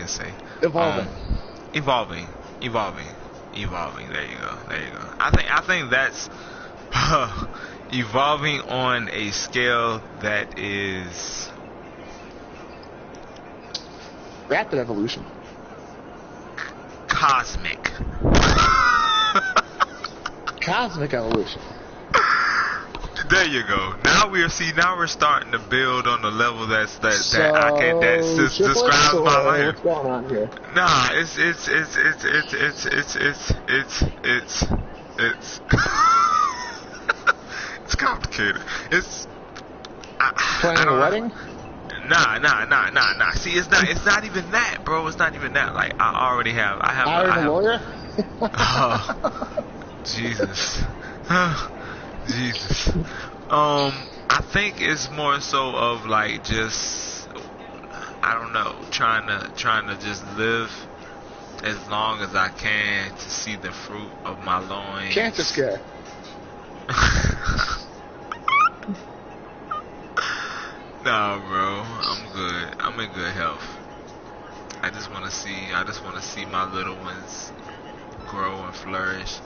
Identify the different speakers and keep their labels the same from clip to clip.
Speaker 1: can say.
Speaker 2: Evolving.
Speaker 1: Evolving. There you go. I think that's evolving on a scale that is
Speaker 2: rapid evolution.
Speaker 1: Cosmic.
Speaker 2: Cosmic evolution.
Speaker 1: There you go. Now we're starting to build on the level that describes my life.
Speaker 2: What's going on here?
Speaker 1: Nah, it's it's complicated. It's
Speaker 2: planning a wedding?
Speaker 1: Nah. See, it's not even that, bro. It's not even that. Like I have
Speaker 2: a lawyer?
Speaker 1: Jesus. Jesus. I think it's more so of like just, I don't know, trying to just live as long as I can to see the fruit of my loins.
Speaker 2: Cancer scare.
Speaker 1: Nah, bro, I'm good. I'm in good health. I just want to see my little ones grow and flourish.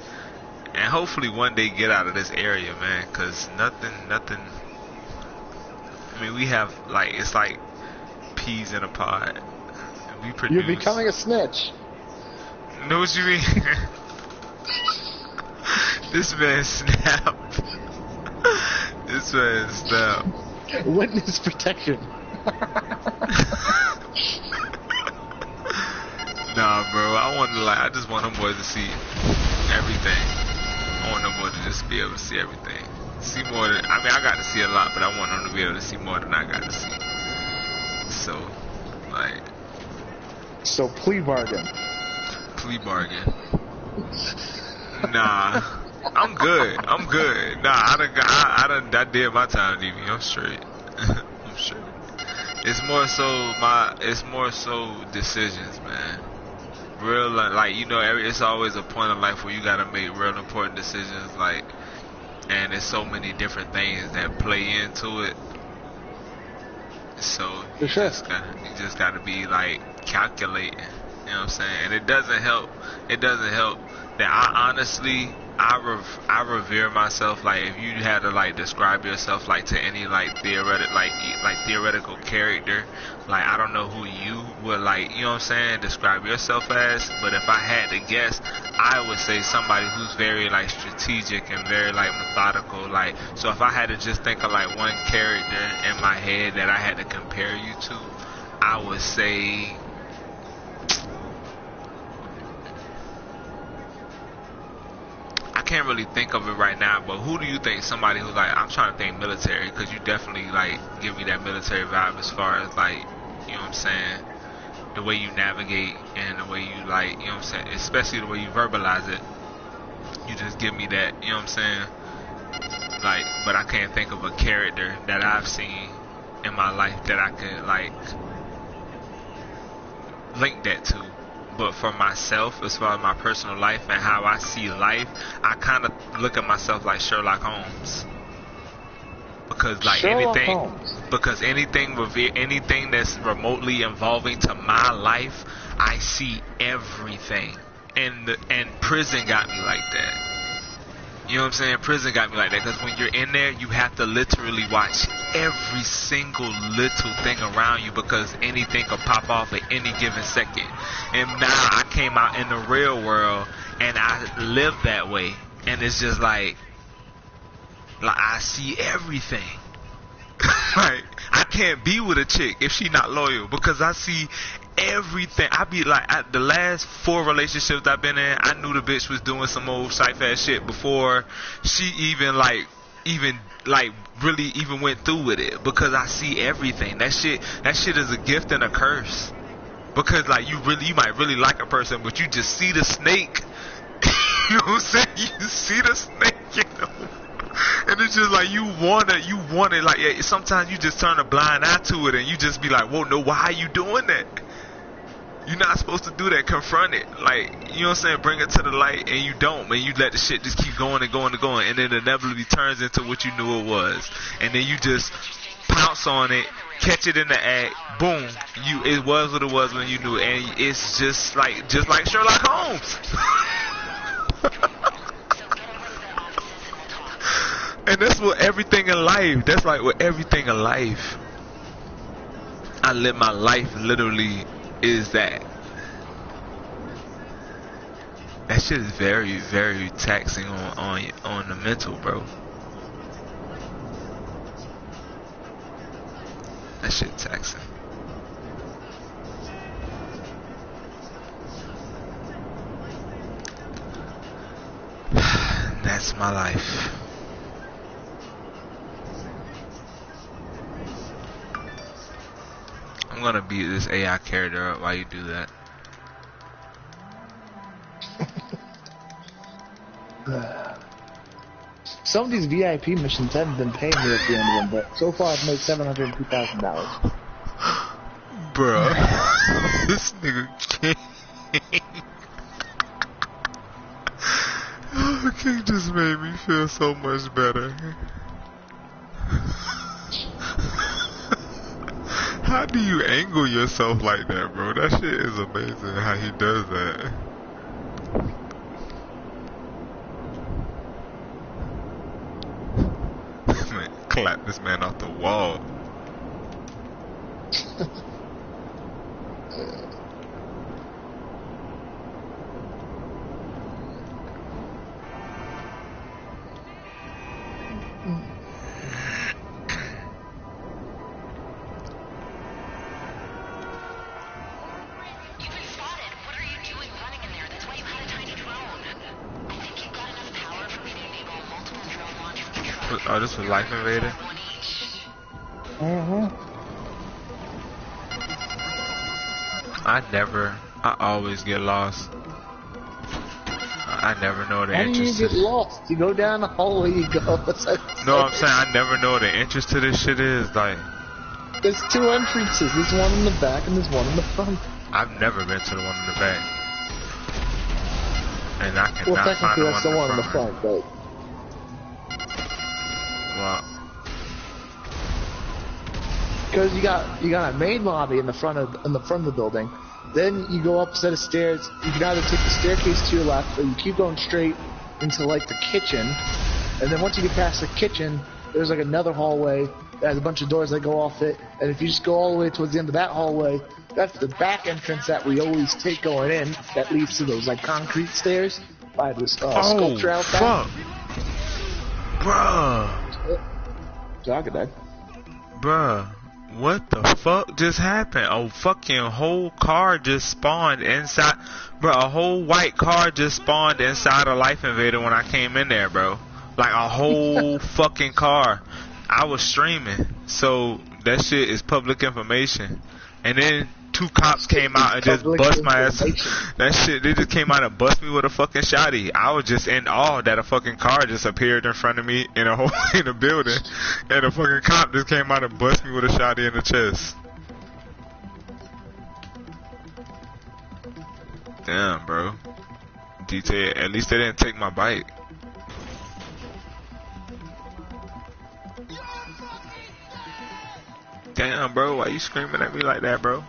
Speaker 1: And hopefully one day get out of this area, man, cause nothing, I mean, we have, like, it's like peas in a pod. We produce.
Speaker 2: You're becoming a snitch.
Speaker 1: Know what you mean? This man snapped.
Speaker 2: Witness protection.
Speaker 1: Nah, bro, I just want them boys to see everything. I want them boys to just be able to see everything. See more than, I mean, I got to see a lot, but I want them to be able to see more than I got to see. So, like.
Speaker 2: So, plea bargain.
Speaker 1: Nah, I'm good. Nah, I did my time, DV. I'm straight. I'm straight. It's more so decisions, man. Real, like, you know, it's always a point in life where you gotta make real important decisions, like, and there's so many different things that play into it. So you just gotta be like calculating. You know what I'm saying? And it doesn't help that I honestly revere myself. Like, if you had to like describe yourself like to any like theoretical character, like, I don't know who you would, like, you know what I'm saying, describe yourself as, but if I had to guess, I would say somebody who's very like strategic and very like methodical. Like, so if I had to just think of like one character in my head that I had to compare you to, I would say I can't really think of it right now, but who do you think somebody who's like, I'm trying to think military, because you definitely like give me that military vibe as far as like, you know what I'm saying, the way you navigate and the way you like, you know what I'm saying, especially the way you verbalize it, you just give me that, you know what I'm saying, like, but I can't think of a character that I've seen in my life that I could like link that to. But for myself, as far as my personal life and how I see life, I kind of look at myself like Sherlock Holmes. Because like anything that's remotely involving to my life, I see everything. And prison got me like that. You know what I'm saying? Prison got me like that, because when you're in there, you have to literally watch every single little thing around you, because anything could pop off at any given second. And now I came out in the real world and I live that way, and it's just like I see everything. Like, I can't be with a chick if she not loyal, because I see everything. I be like, the last 4 relationships I've been in, I knew the bitch was doing some old sci-fi shit before she even really even went through with it, because I see everything. That shit is a gift and a curse, because like you might really like a person, but you just see the snake. You know what I'm saying? You see the snake, you know. And it's just like you want it. Like, sometimes you just turn a blind eye to it, and you just be like, whoa, no, why are you doing that? You're not supposed to do that. Confront it. Like, you know what I'm saying? Bring it to the light, and you don't, man. You let the shit just keep going and going and going, and then it inevitably turns into what you knew it was. And then you just pounce on it, catch it in the act, boom, it was what it was when you knew it, and it's just like Sherlock Holmes. And that's what everything in life. That's like with everything in life. I live my life literally is that. That shit is very, very taxing on the mental, bro. That shit taxing. That's my life. I'm gonna beat this AI character up while you do that.
Speaker 2: Some of these VIP missions haven't been paying me at the end of them, but so far I've made $702,000.
Speaker 1: Bruh. This nigga King. Oh, King just made me feel so much better. How do you angle yourself like that, bro? That shit is amazing how he does that. Man, clap this man off the wall. Oh, this was Life Invader? I always get lost. I never know the entrance.
Speaker 2: How do you get lost? You go down the hallway, you go.
Speaker 1: No, I'm saying I never know what the entrance to this shit is. Like,
Speaker 2: there's two entrances. There's one in the back and there's one in the front.
Speaker 1: I've never been to the one in the back. And I cannot
Speaker 2: well, technically
Speaker 1: find the one
Speaker 2: in the front, but...
Speaker 1: Well,
Speaker 2: because you got a main lobby in the front of the building. Then you go up a set of stairs. You can either take the staircase to your left, or you keep going straight into like the kitchen. And then once you get past the kitchen, there's like another hallway that has a bunch of doors that go off it. And if you just go all the way towards the end of that hallway, that's the back entrance that we always take going in. That leads to those like concrete stairs by this sculpture out back.
Speaker 1: Bruh.
Speaker 2: DaGaKow.
Speaker 1: Bruh. What the fuck just happened? A fucking whole car just spawned inside. Bro, a whole white car just spawned inside a Life Invader when I came in there, bro. Like a whole fucking car. I was streaming, so that shit is public information. And then two cops came out and just bust my ass. That shit, they just came out and bust me with a fucking shotty. I was just in awe that a fucking car just appeared in front of me in a building, and a fucking cop just came out and bust me with a shotty in the chest. Damn, bro. Detail. At least they didn't take my bike. Damn, bro. Why you screaming at me like that, bro?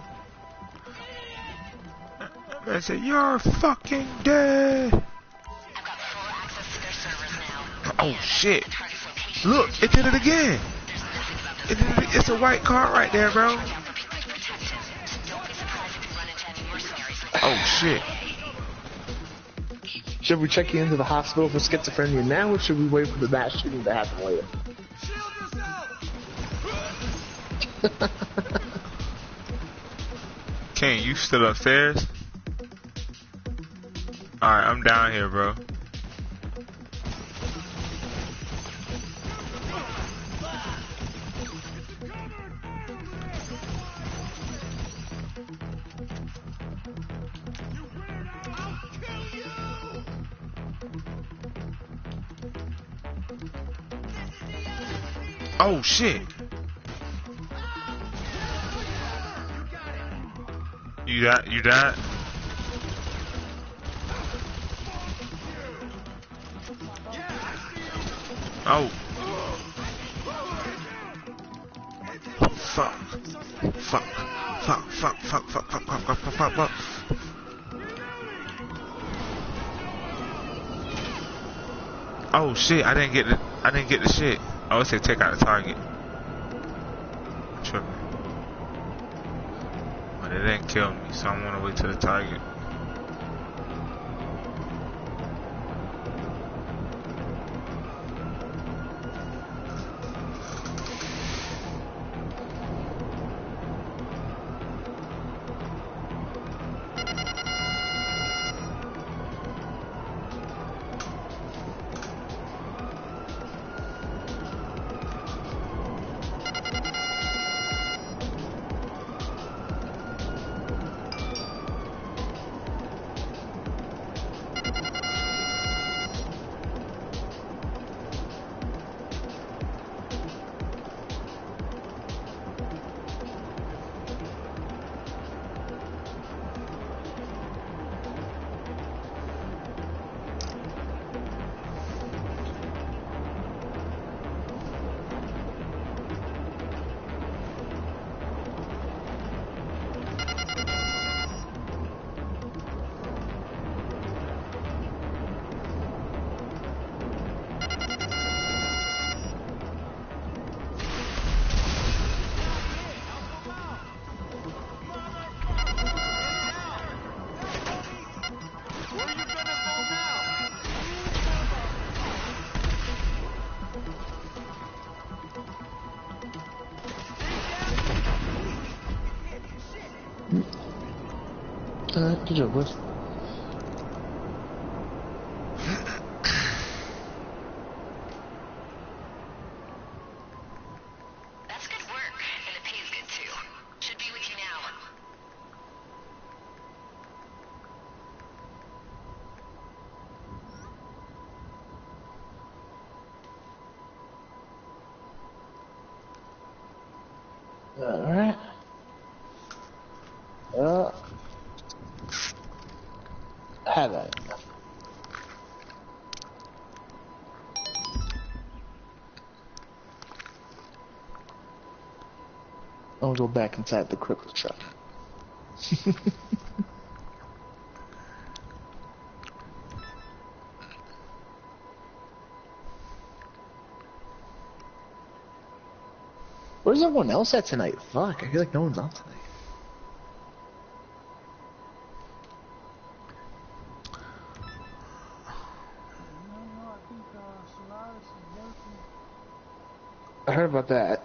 Speaker 1: I said, you're fucking dead.
Speaker 3: I've got full access to their servers now.
Speaker 1: Oh shit. Look, it did it again. It's a white car right there, bro. Oh shit.
Speaker 2: Should we check you into the hospital for schizophrenia now, or should we wait for the mass shooting to happen later?
Speaker 1: King, you still upstairs? Alright, I'm down here, bro. Oh shit. You died? Oh. Fuck. Fuck. Fuck. Fuck. Fuck. Fuck. Fuck. Fuck. Fuck. Fuck. Fuck. Fuck. Oh shit! I didn't get the shit. Oh, it said take out the target. Tripping. But it didn't kill me, so I'm gonna wait till the target.
Speaker 2: Good job, boys.
Speaker 3: That's good work, and it pays good too. Should be with you now.
Speaker 2: Alright. Have that. I'll go back inside the cripple truck. Where's everyone else at tonight? Fuck, I feel like no one's out tonight. I heard about that.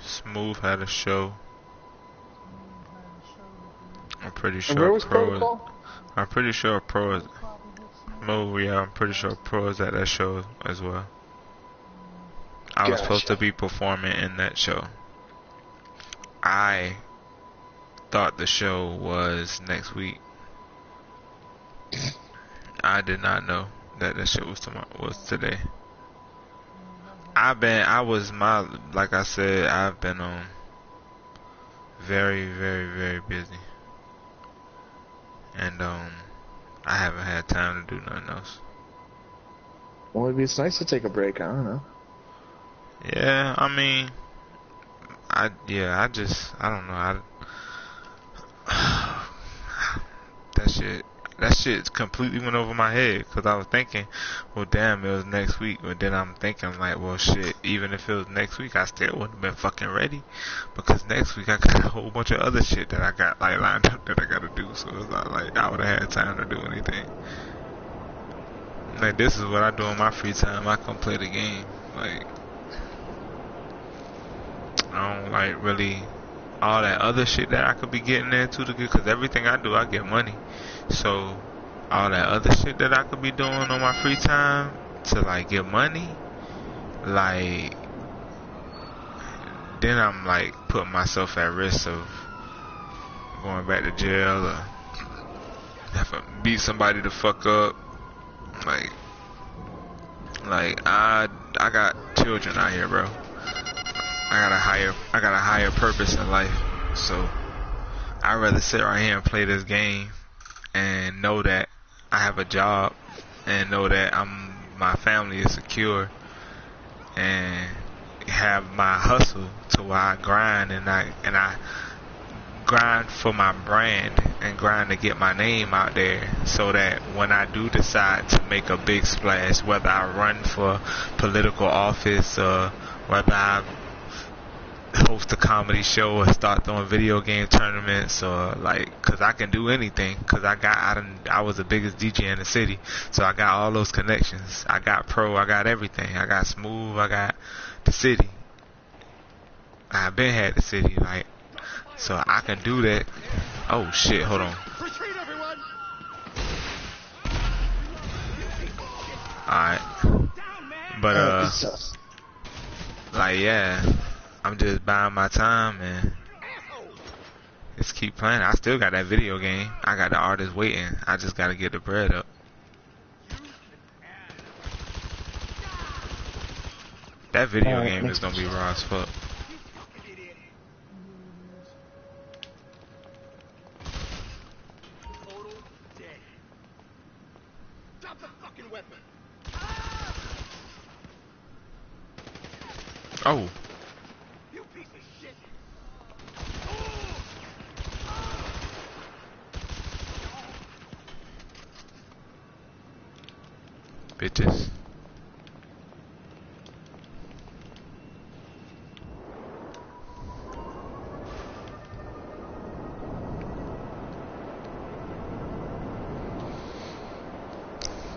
Speaker 1: Smooth had a show. I'm pretty
Speaker 2: And where
Speaker 1: sure
Speaker 2: was Protocol?
Speaker 1: I'm pretty sure Pro is Smooth. Yeah, I'm pretty sure Pro is at that show as well. I was supposed to be performing in that show. I thought the show was next week. I did not know that the shit was today. Like I said, I've been very, very, very busy. And I haven't had time to do nothing else.
Speaker 2: Well, maybe it's nice to take a break, I don't know.
Speaker 1: Yeah, I mean, I don't know. That shit completely went over my head, because I was thinking, well, damn, it was next week. But then I'm thinking, like, well, shit, even if it was next week, I still wouldn't have been fucking ready, because next week I got a whole bunch of other shit that I got, like, lined up that I gotta do. So it's not like I would have had time to do anything. Like, this is what I do in my free time. I come play the game. Like, I don't like really all that other shit that I could be getting into to get, because everything I do, I get money. So all that other shit that I could be doing on my free time to like get money, like, then I'm like putting myself at risk of going back to jail or have to beat somebody the fuck up. Like I got children out here, bro. I got a higher purpose in life. So I'd rather sit right here and play this game and know that I have a job and know that my family is secure and have my hustle to where I grind and I grind for my brand and grind to get my name out there, so that when I do decide to make a big splash, whether I run for political office or whether I host a comedy show or start throwing video game tournaments, or like, cause I can do anything, cause I was the biggest DJ in the city, so I got all those connections. I got Pro, I got everything. I got Smooth, I got the city. I've been had the city, like, so I can do that. Oh shit, hold on. Alright. But like, yeah, I'm just buying my time and just keep playing. I still got that video game. I got the artist waiting. I just gotta get the bread up. That video game is gonna be raw as fuck. Oh. You piece of shit. Bitches.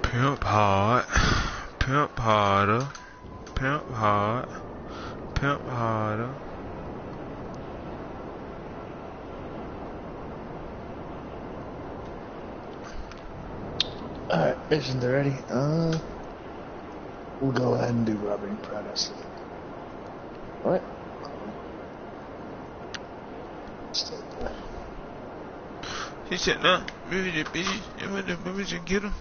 Speaker 1: Pimp hard. Pimp harder. Pimp hard. Pimp harder.
Speaker 2: Alright, missions are ready. We'll go ahead and do robbery in progress. What?
Speaker 1: He said, no, maybe they're busy. Maybe just get him.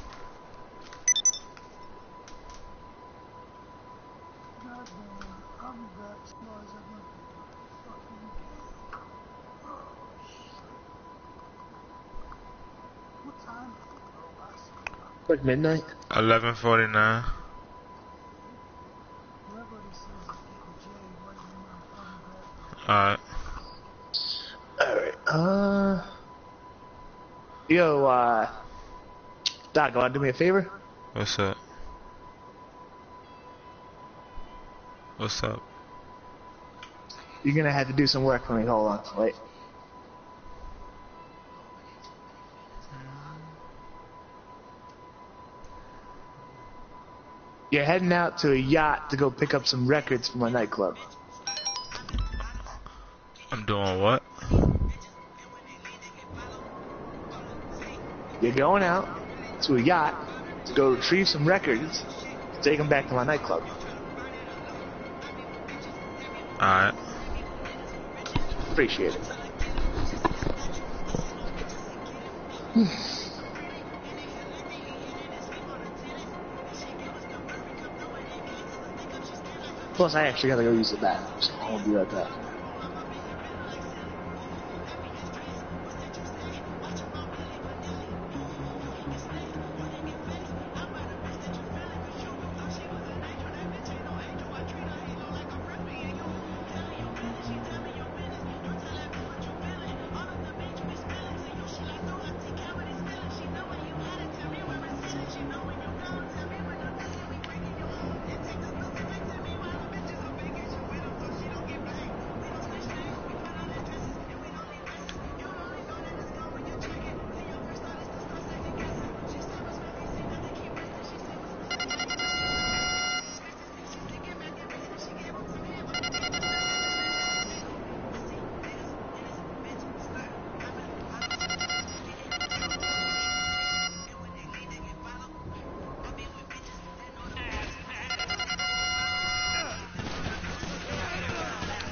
Speaker 2: Like midnight?
Speaker 1: 11:49. Alright.
Speaker 2: Alright, yo, Doc, wanna do me a favor?
Speaker 1: What's up? What's up?
Speaker 2: You're gonna have to do some work for me. Hold on, wait. You're heading out to a yacht to go pick up some records from my nightclub.
Speaker 1: I'm doing what?
Speaker 2: You're going out to a yacht to go retrieve some records to take them back to my nightclub.
Speaker 1: Alright.
Speaker 2: Appreciate it. Plus, I actually gotta go use the bathroom, so I'll be right back.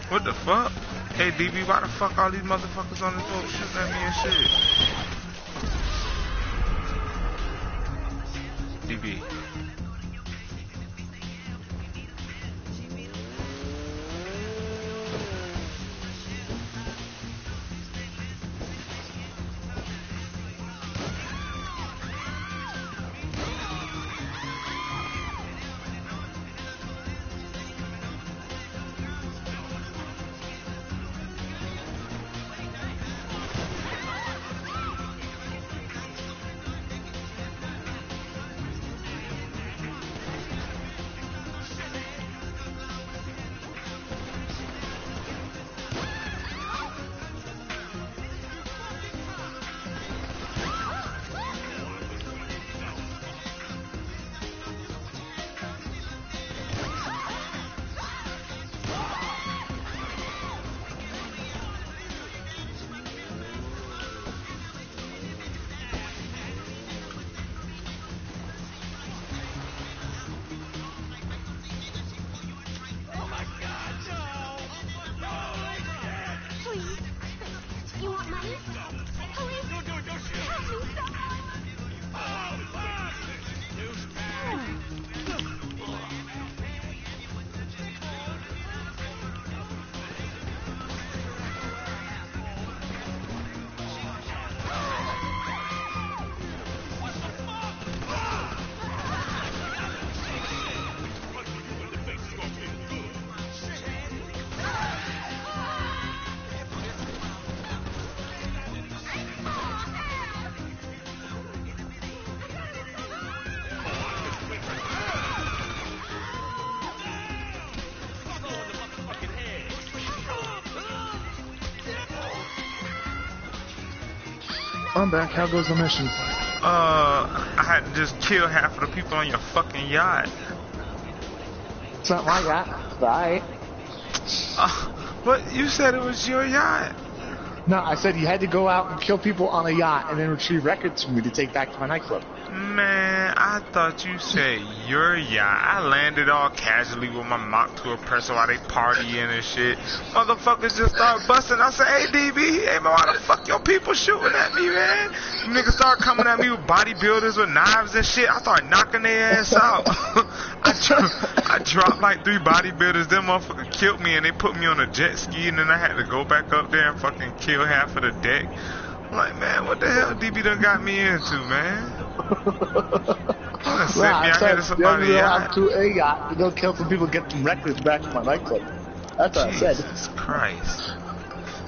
Speaker 1: What the fuck? Hey DB, why the fuck all these motherfuckers on this boat shooting at me and shit? DB.
Speaker 2: I'm back. How goes the mission?
Speaker 4: I had to just kill half of the people on your fucking yacht.
Speaker 2: It's not my yacht. Right.
Speaker 4: But you said it was your yacht.
Speaker 2: No, I said you had to go out and kill people on a yacht and then retrieve records for me to take back to my nightclub.
Speaker 4: Man, I thought you said your yacht. I landed all casually with my Mach 2 oppressor while they partying and shit. Motherfuckers just start busting. I said, hey, DB, hey, man, why the fuck your people shooting at me, man? Niggas start coming at me with bodybuilders with knives and shit. I start knocking their ass out. I dropped like 3 bodybuilders. Them motherfuckers killed me and they put me on a jet ski and then I had to go back up there and fucking kill half of the deck. I'm like, man, what the hell DB done got me into, man? Sent me out here to somebody yacht.
Speaker 2: To a yacht to go kill some people, get some records back to my nightclub. That's what I said.
Speaker 4: Jesus Christ.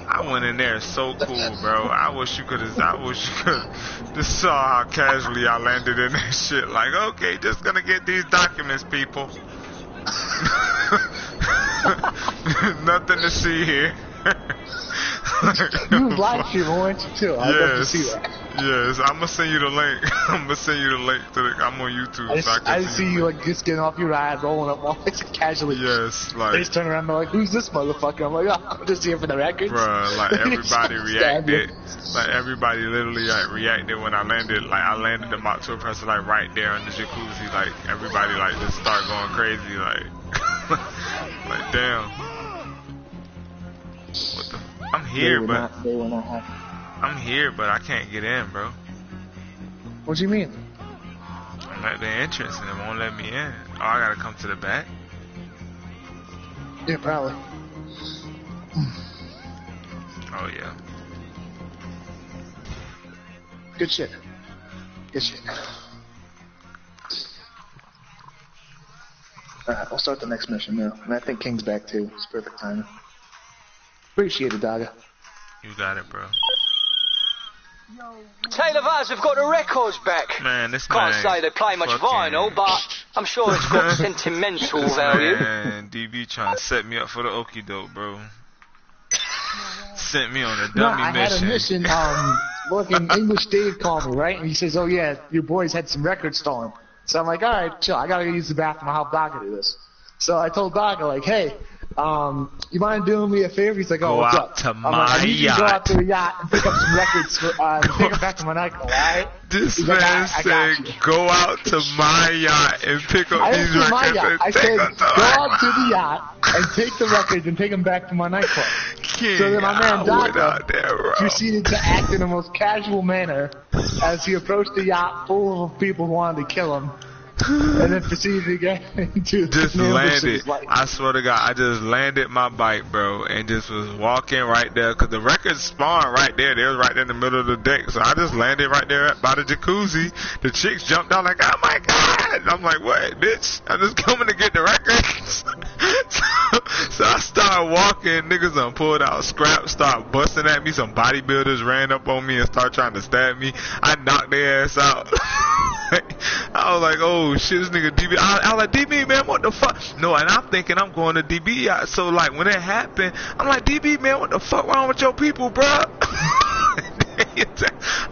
Speaker 4: I went in there so cool, bro. I wish you could just saw how casually I landed in that shit. Like, okay, just gonna get these documents, people. Nothing to see here.
Speaker 2: You was live streaming, weren't you, too? I'd love to see that.
Speaker 4: Yes, I'm gonna send you the link. I'm gonna send you the link to the. I'm on YouTube.
Speaker 2: I see you like just getting off your ride, rolling up walls casually.
Speaker 4: Yes, like
Speaker 2: they just turn around and they're like, "Who's this motherfucker?" I'm like, "Oh, I'm just here for the records."
Speaker 4: Bruh, like everybody reacted. Like everybody literally like reacted when I landed. Like I landed the Mach 2 oppressor like right there in the jacuzzi. Like everybody like just start going crazy. Like, like damn. What the? I'm here, but I'm here, but I can't get in, bro.
Speaker 2: What do you mean?
Speaker 4: I'm at the entrance and it won't let me in. Oh, I gotta come to the back?
Speaker 2: Yeah, probably.
Speaker 4: Oh, yeah.
Speaker 2: Good shit. Good shit. Alright, we'll start the next mission now. And I think King's back too. It's perfect timing. Appreciate it, Daga.
Speaker 4: You got it, bro.
Speaker 5: Tale of Us have got the records back.
Speaker 4: Man, this
Speaker 5: Can't
Speaker 4: man
Speaker 5: say they play much vinyl, but I'm sure it's got sentimental value.
Speaker 4: Man, DB trying to set me up for the okie doke, bro. Sent me on a dummy
Speaker 2: I had a mission, fucking English Dave called me, right? And he says, oh yeah, your boys had some records stolen. So I'm like, alright, chill, I gotta go use the bathroom, I'll help Daga do this. So I told Daga, like, hey, you mind doing me a favor? He's like, oh, what's up?
Speaker 4: To
Speaker 2: I'm like, I need you to go out to the yacht and pick up some records for, take them back to my nightclub, alright?
Speaker 4: This man said, go out to my yacht and pick up these records.
Speaker 2: I said, go out to the yacht and take the records and take them back to my nightclub.
Speaker 4: King,
Speaker 2: so then my man
Speaker 4: Daga
Speaker 2: proceeded to act in the most casual manner as he approached the yacht full of people who wanted to kill him. And then proceeded to get into
Speaker 4: just landed. I swear to God, I just landed my bike, bro, and just was walking right there because the records spawned right there. They was right there in the middle of the deck, so I just landed right there by the jacuzzi. The chicks jumped out like, "Oh my God!" I'm like, "What, bitch? I'm just coming to get the records." so I started walking. Niggas done pulled out scraps, started busting at me. Some bodybuilders ran up on me and started trying to stab me. I knocked their ass out. I was like, oh shit, this nigga DB. I was like, DB, man, what the fuck? No, and I'm thinking I'm going to DB yacht. So like when it happened, I'm like, DB, man, what the fuck wrong with your people, bro?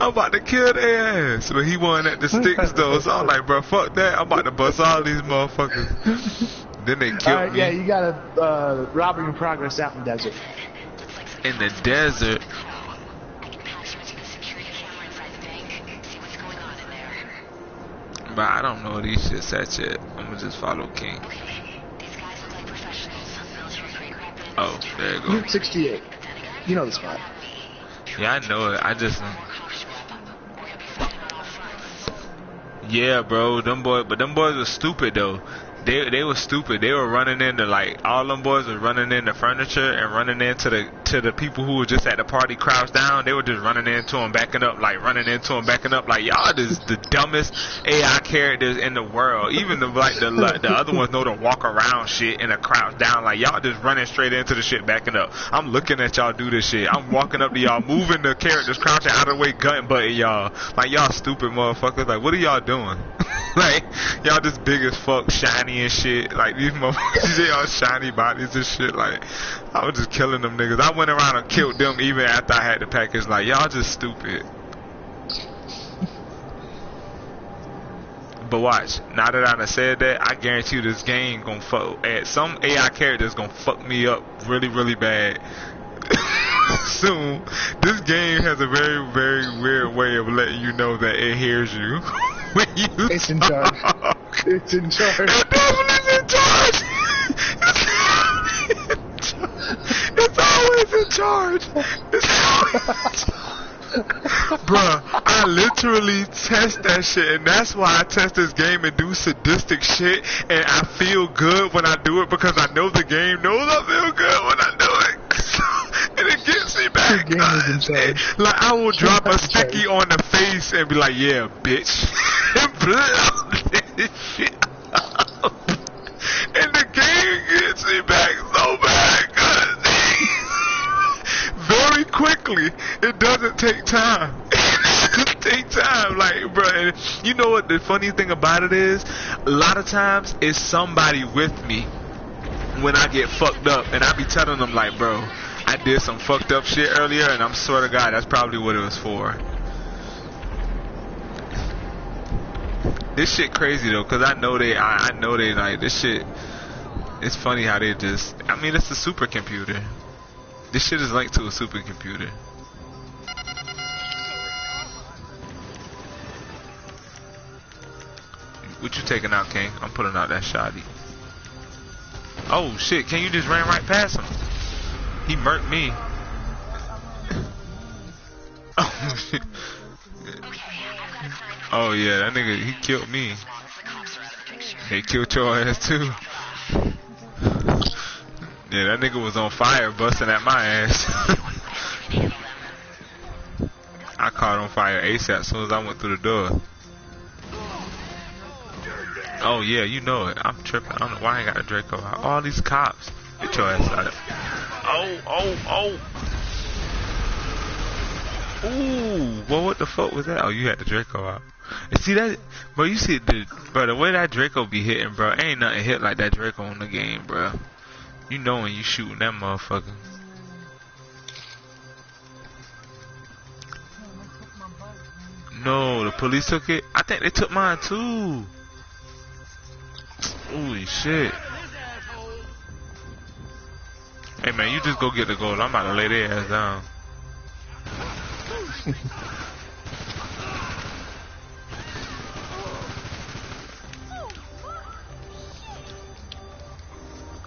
Speaker 4: I'm about to kill their ass. But he wasn't at the sticks though, so I'm like, bro, fuck that. I'm about to bust all these motherfuckers. Then they killed me.
Speaker 2: Yeah, you got a robbery in progress out in the desert.
Speaker 4: In the desert? But I don't know these shits at yet. I'm gonna just follow King.
Speaker 3: These guys look like professionals. Military grade crap.
Speaker 4: Oh, there you go.
Speaker 2: Route 68. You know the spot.
Speaker 4: Yeah, I know it. I just. Yeah, bro. Them boys were stupid though. They were stupid. They were running into like all them boys were running into furniture and running into the people who were just at the party crouched down. They were just running into them, backing up, like running into them, backing up. Like y'all just the dumbest AI characters in the world. Even the other ones know to walk around shit in a crouch down. Like y'all just running straight into the shit, backing up. I'm looking at y'all do this shit. I'm walking up to y'all, moving the characters, crouching out of the way, gun button y'all. Like y'all stupid motherfuckers. Like what are y'all doing? Like y'all just big as fuck, shiny and shit. Like these motherfuckers, they all shiny bodies and shit. Like I was just killing them niggas. I went around and killed them even after I had the package. Like y'all just stupid. But watch, now that I done said that, I guarantee you this game gonna fuck. Some AI character's gonna fuck me up really, really bad. Soon, this game has a very, very weird way of letting you know that it hears you when you
Speaker 2: It's in charge. It's in charge.
Speaker 4: It definitely in charge. It's always in charge. It's always in charge. Bruh, I literally test that shit, and that's why I test this game and do sadistic shit, and I feel good when I do it because I know the game knows I feel good when I do it. And it gets me back.
Speaker 2: The game is in charge.
Speaker 4: Like, I will drop a sticky on the face and be like, yeah, bitch. And blow this shit up. And the game gets me back so bad. Very quickly. It doesn't take time. It doesn't take time. Like, bro, and you know what the funny thing about it is? A lot of times it's somebody with me when I get fucked up, and I be telling them like, bro, I did some fucked up shit earlier, and I'm swear to God, that's probably what it was for. This shit crazy though, cause I know they like this shit. It's funny how they just. I mean, it's a supercomputer. This shit is linked to a supercomputer. What you taking out, King? I'm putting out that shoddy. Oh shit! Can you just ran right past him? He murked me. Oh shit. Oh yeah, that nigga, he killed me. He killed your ass too. Yeah, that nigga was on fire busting at my ass. I caught on fire ASAP as soon as I went through the door. Oh yeah, you know it. I'm tripping. I don't know why I ain't got a Draco out. All these cops. Get your ass out of it. Oh. Ooh, well, what the fuck was that? Oh, you had the Draco out. And see that, bro? You see the way that Draco be hitting, bro. Ain't nothing hit like that Draco in the game, bro. You know when you shooting that motherfucker. No, the police took it. I think they took mine too. Holy shit. Hey man, you just go get the gold. I'm about to lay their ass down.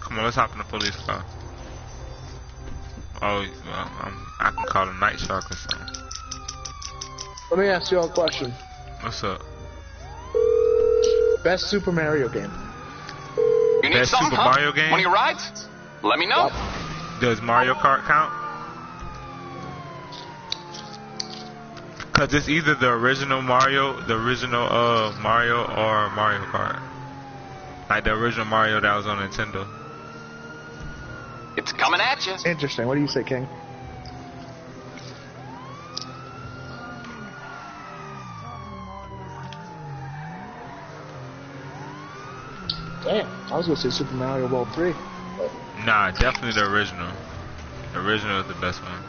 Speaker 4: Come on, let's hop in the police car. Oh, well, I can call a night shark or something.
Speaker 2: Let me ask you all a question.
Speaker 4: What's up?
Speaker 2: Best Super Mario game.
Speaker 6: You need
Speaker 4: Best
Speaker 6: some,
Speaker 4: Super
Speaker 6: huh?
Speaker 4: Mario game?
Speaker 6: Want your ride? Let me know.
Speaker 2: Yep.
Speaker 4: Does Mario Kart count? Cause it's either the original Mario, or Mario Kart. Like the original Mario that was on Nintendo.
Speaker 6: It's coming at you.
Speaker 2: Interesting. What do you say, King? Damn, I was gonna say Super Mario World 3. But
Speaker 4: Nah, definitely the original. The original is the best one.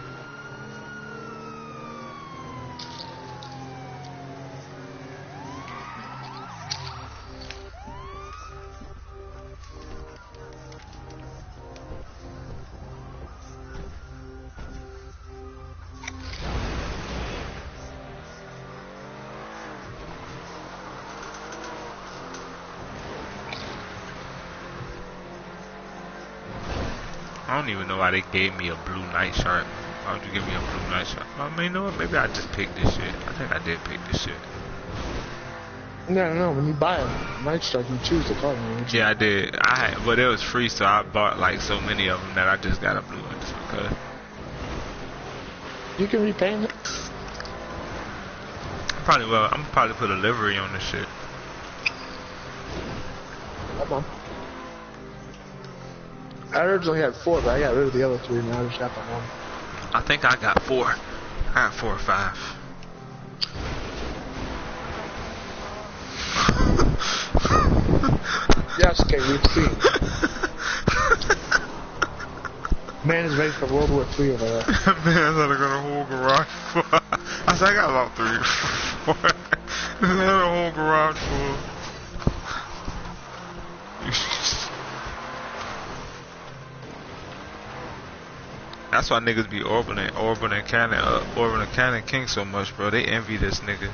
Speaker 4: I don't even know why they gave me a blue night shark. Why would you give me a blue night shark? I mean, you know what? Maybe I just picked this shit. I think I did pick this shit.
Speaker 2: no. When you buy a Night Strike, you choose the color.
Speaker 4: Yeah, I did. But it was free, so I bought like so many of them that I just got a blue one just because.
Speaker 2: You can repaint it.
Speaker 4: Probably will. I'm probably put a livery on this shit.
Speaker 2: Come on. I originally had 4, but I got rid of the other 3, now I just got the 1.
Speaker 4: I think I got 4. I got 4 or 5.
Speaker 2: Yes, okay, we've seen. Man is ready for World War 3 over there.
Speaker 4: Man, I got a whole garage full. I said I got about 3 or 4. I had a whole garage full. That's why niggas be orbiting Cannon King so much, bro. They envy this nigga.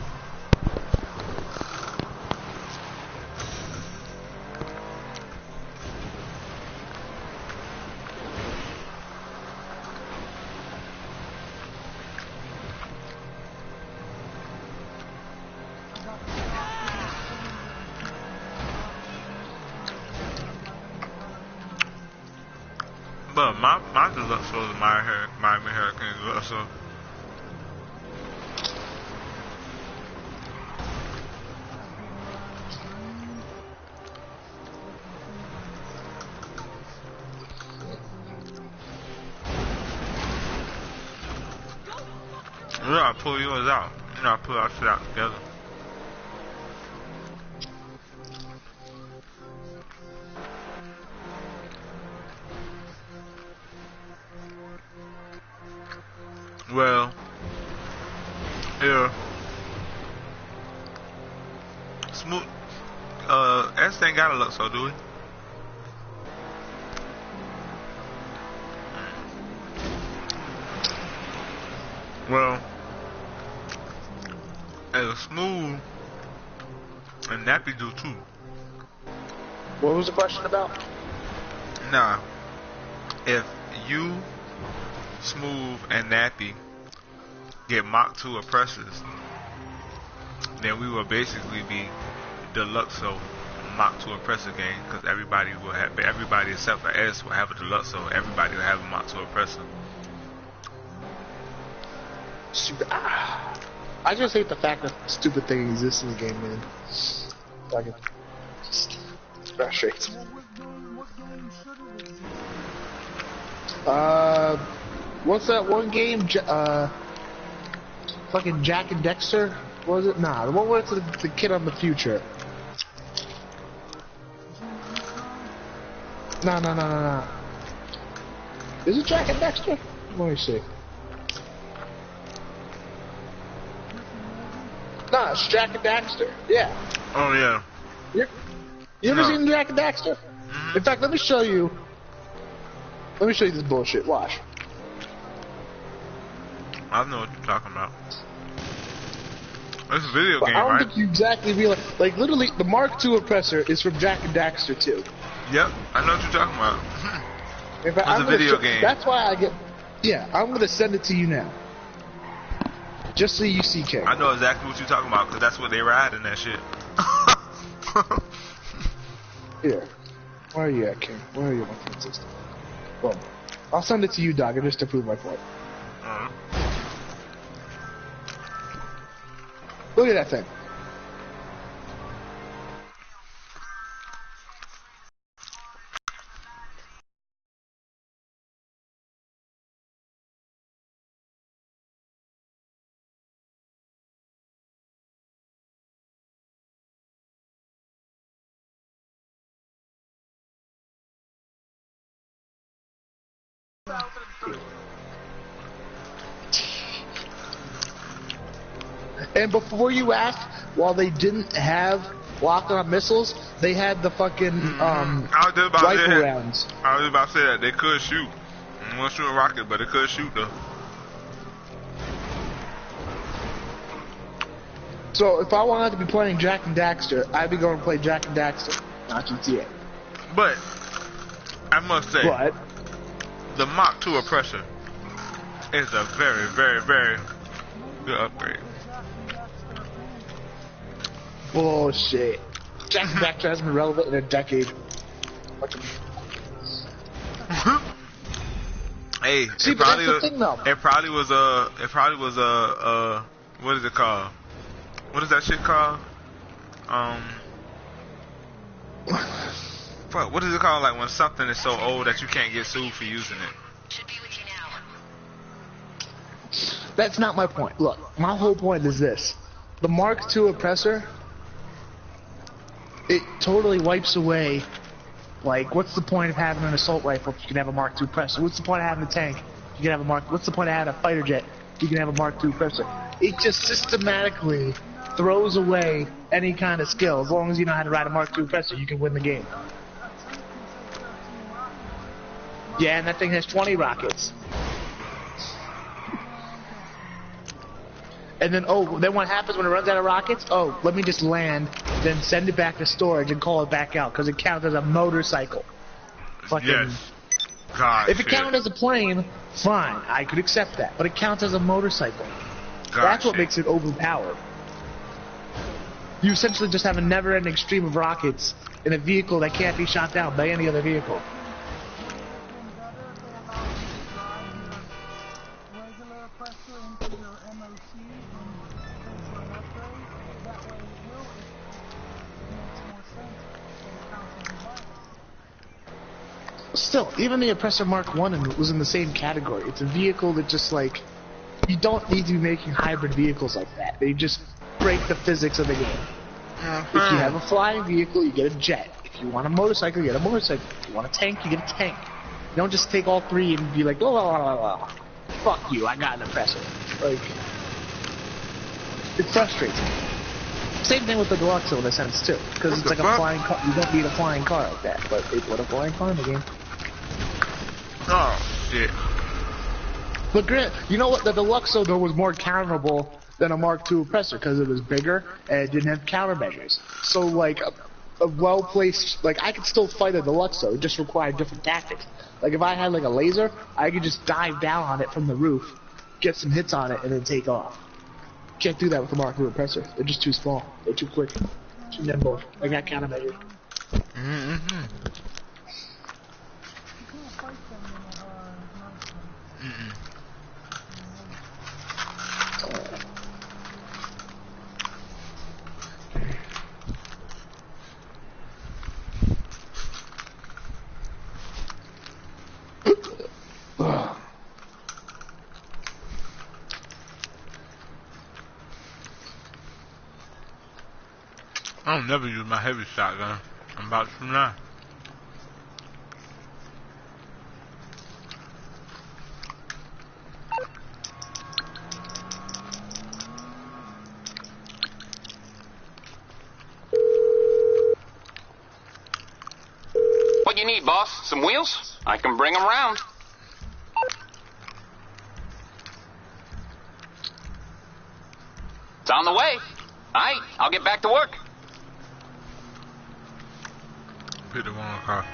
Speaker 4: But my deluxe was Miami Hurricanes also. You gotta pull yours out. You gotta pull our shit out together. Well, yeah. Smooth. S ain't got a look, so do we? Well, Smooth and Nappy do too.
Speaker 2: What was the question about?
Speaker 4: Nah. If you, Smooth, and Nappy get Mach 2 oppressors, then we will basically be Deluxo Mach 2 oppressor gang, because everybody except for S will have a Deluxo, everybody will have a Mach 2 oppressor.
Speaker 2: I just hate the fact that stupid thing exists in the game, man. Like, it just frustrates me. What's that one game? Fucking Jack and Dexter? What was it? Nah, the one where it's the kid on the future. No. Is it Jack and Dexter? Let me see. Nah, it's Jack and Daxter. Yeah.
Speaker 4: Oh yeah.
Speaker 2: You ever seen Jack and Daxter?
Speaker 4: Mm-hmm.
Speaker 2: In fact, let me show you this bullshit. Watch.
Speaker 4: I know what you're talking about. It's a video game,
Speaker 2: I don't
Speaker 4: right?
Speaker 2: think you exactly realize. Like, literally, the Mark II oppressor is from Jack and Daxter 2.
Speaker 4: Yep, I know what you're talking about.
Speaker 2: In fact,
Speaker 4: It's a video game.
Speaker 2: That's why I get. Yeah, I'm gonna send it to you now. Just so you see, King.
Speaker 4: I know exactly what you're talking about, because that's what they ride in that shit.
Speaker 2: Here. Where are you at, King? Where are you, my friend sister? Well, I'll send it to you, Dogger, just to prove my point. Look at that thing. And before you ask, while they didn't have lock-on missiles, they had the fucking rifle rounds.
Speaker 4: I was about to say that they could shoot. They won't shoot a rocket, but they could shoot though.
Speaker 2: So if I wanted to be playing Jack and Daxter, I'd be going to play Jack and Daxter, not GTA.
Speaker 4: But I must say, the Mach 2 oppressor is a very, very, very good upgrade.
Speaker 2: Bullshit. Jack and Daxter hasn't been relevant in a decade.
Speaker 4: Hey,
Speaker 2: see,
Speaker 4: it
Speaker 2: but
Speaker 4: probably
Speaker 2: that's the thing, though.
Speaker 4: It probably was a what is it called? What is that shit called? Fuck, what is it called? Like when something is so old that you can't get sued for using it.
Speaker 3: Should be with you now.
Speaker 2: That's not my point. Look, my whole point is this. The Mark II oppressor, it totally wipes away, like, what's the point of having an assault rifle if you can have a Mark II oppressor? What's the point of having a tank? You can have a what's the point of having a fighter jet? You can have a Mark II oppressor. It just systematically throws away any kind of skill. As long as you know how to ride a Mark II oppressor, you can win the game. Yeah, and that thing has 20 rockets. And then, then what happens when it runs out of rockets? Oh, let me just land, then send it back to storage and call it back out, because it counts as a motorcycle. Fucking.
Speaker 4: Yes. God,
Speaker 2: if it counted as a plane, fine, I could accept that. But it counts as a motorcycle. That's what makes it overpowered. You essentially just have a never-ending stream of rockets in a vehicle that can't be shot down by any other vehicle. Still, even the Oppressor Mark 1 was in the same category. It's a vehicle that just, like, you don't need to be making hybrid vehicles like that. They just break the physics of the game. If you have a flying vehicle, you get a jet. If you want a motorcycle, you get a motorcycle. If you want a tank, you get a tank. You don't just take all three and be like, oh, fuck you, I got an Oppressor. Like, it frustrates me. Same thing with the Deluxo in a sense, too. Because it's like a flying car. You don't need a flying car like that, but they put a flying car in the game.
Speaker 4: Oh, shit.
Speaker 2: But Grant, you know what? The Deluxo, though, was more counterable than a Mark II Oppressor because it was bigger and it didn't have countermeasures. So, like, a well-placed... Like, I could still fight a Deluxo. It just required different tactics. Like, if I had, like, a laser, I could just dive down on it from the roof, get some hits on it, and then take off. Can't do that with the Mark II Oppressor. They're just too small. They're too quick. Too nimble. They got countermeasures.
Speaker 4: Mm-hmm. I don't never use my heavy shotgun. I'm about to now.
Speaker 6: What you need, boss? Some wheels? I can bring them round. It's on the way. All right, I'll get back to work.
Speaker 4: Pick the wrong car.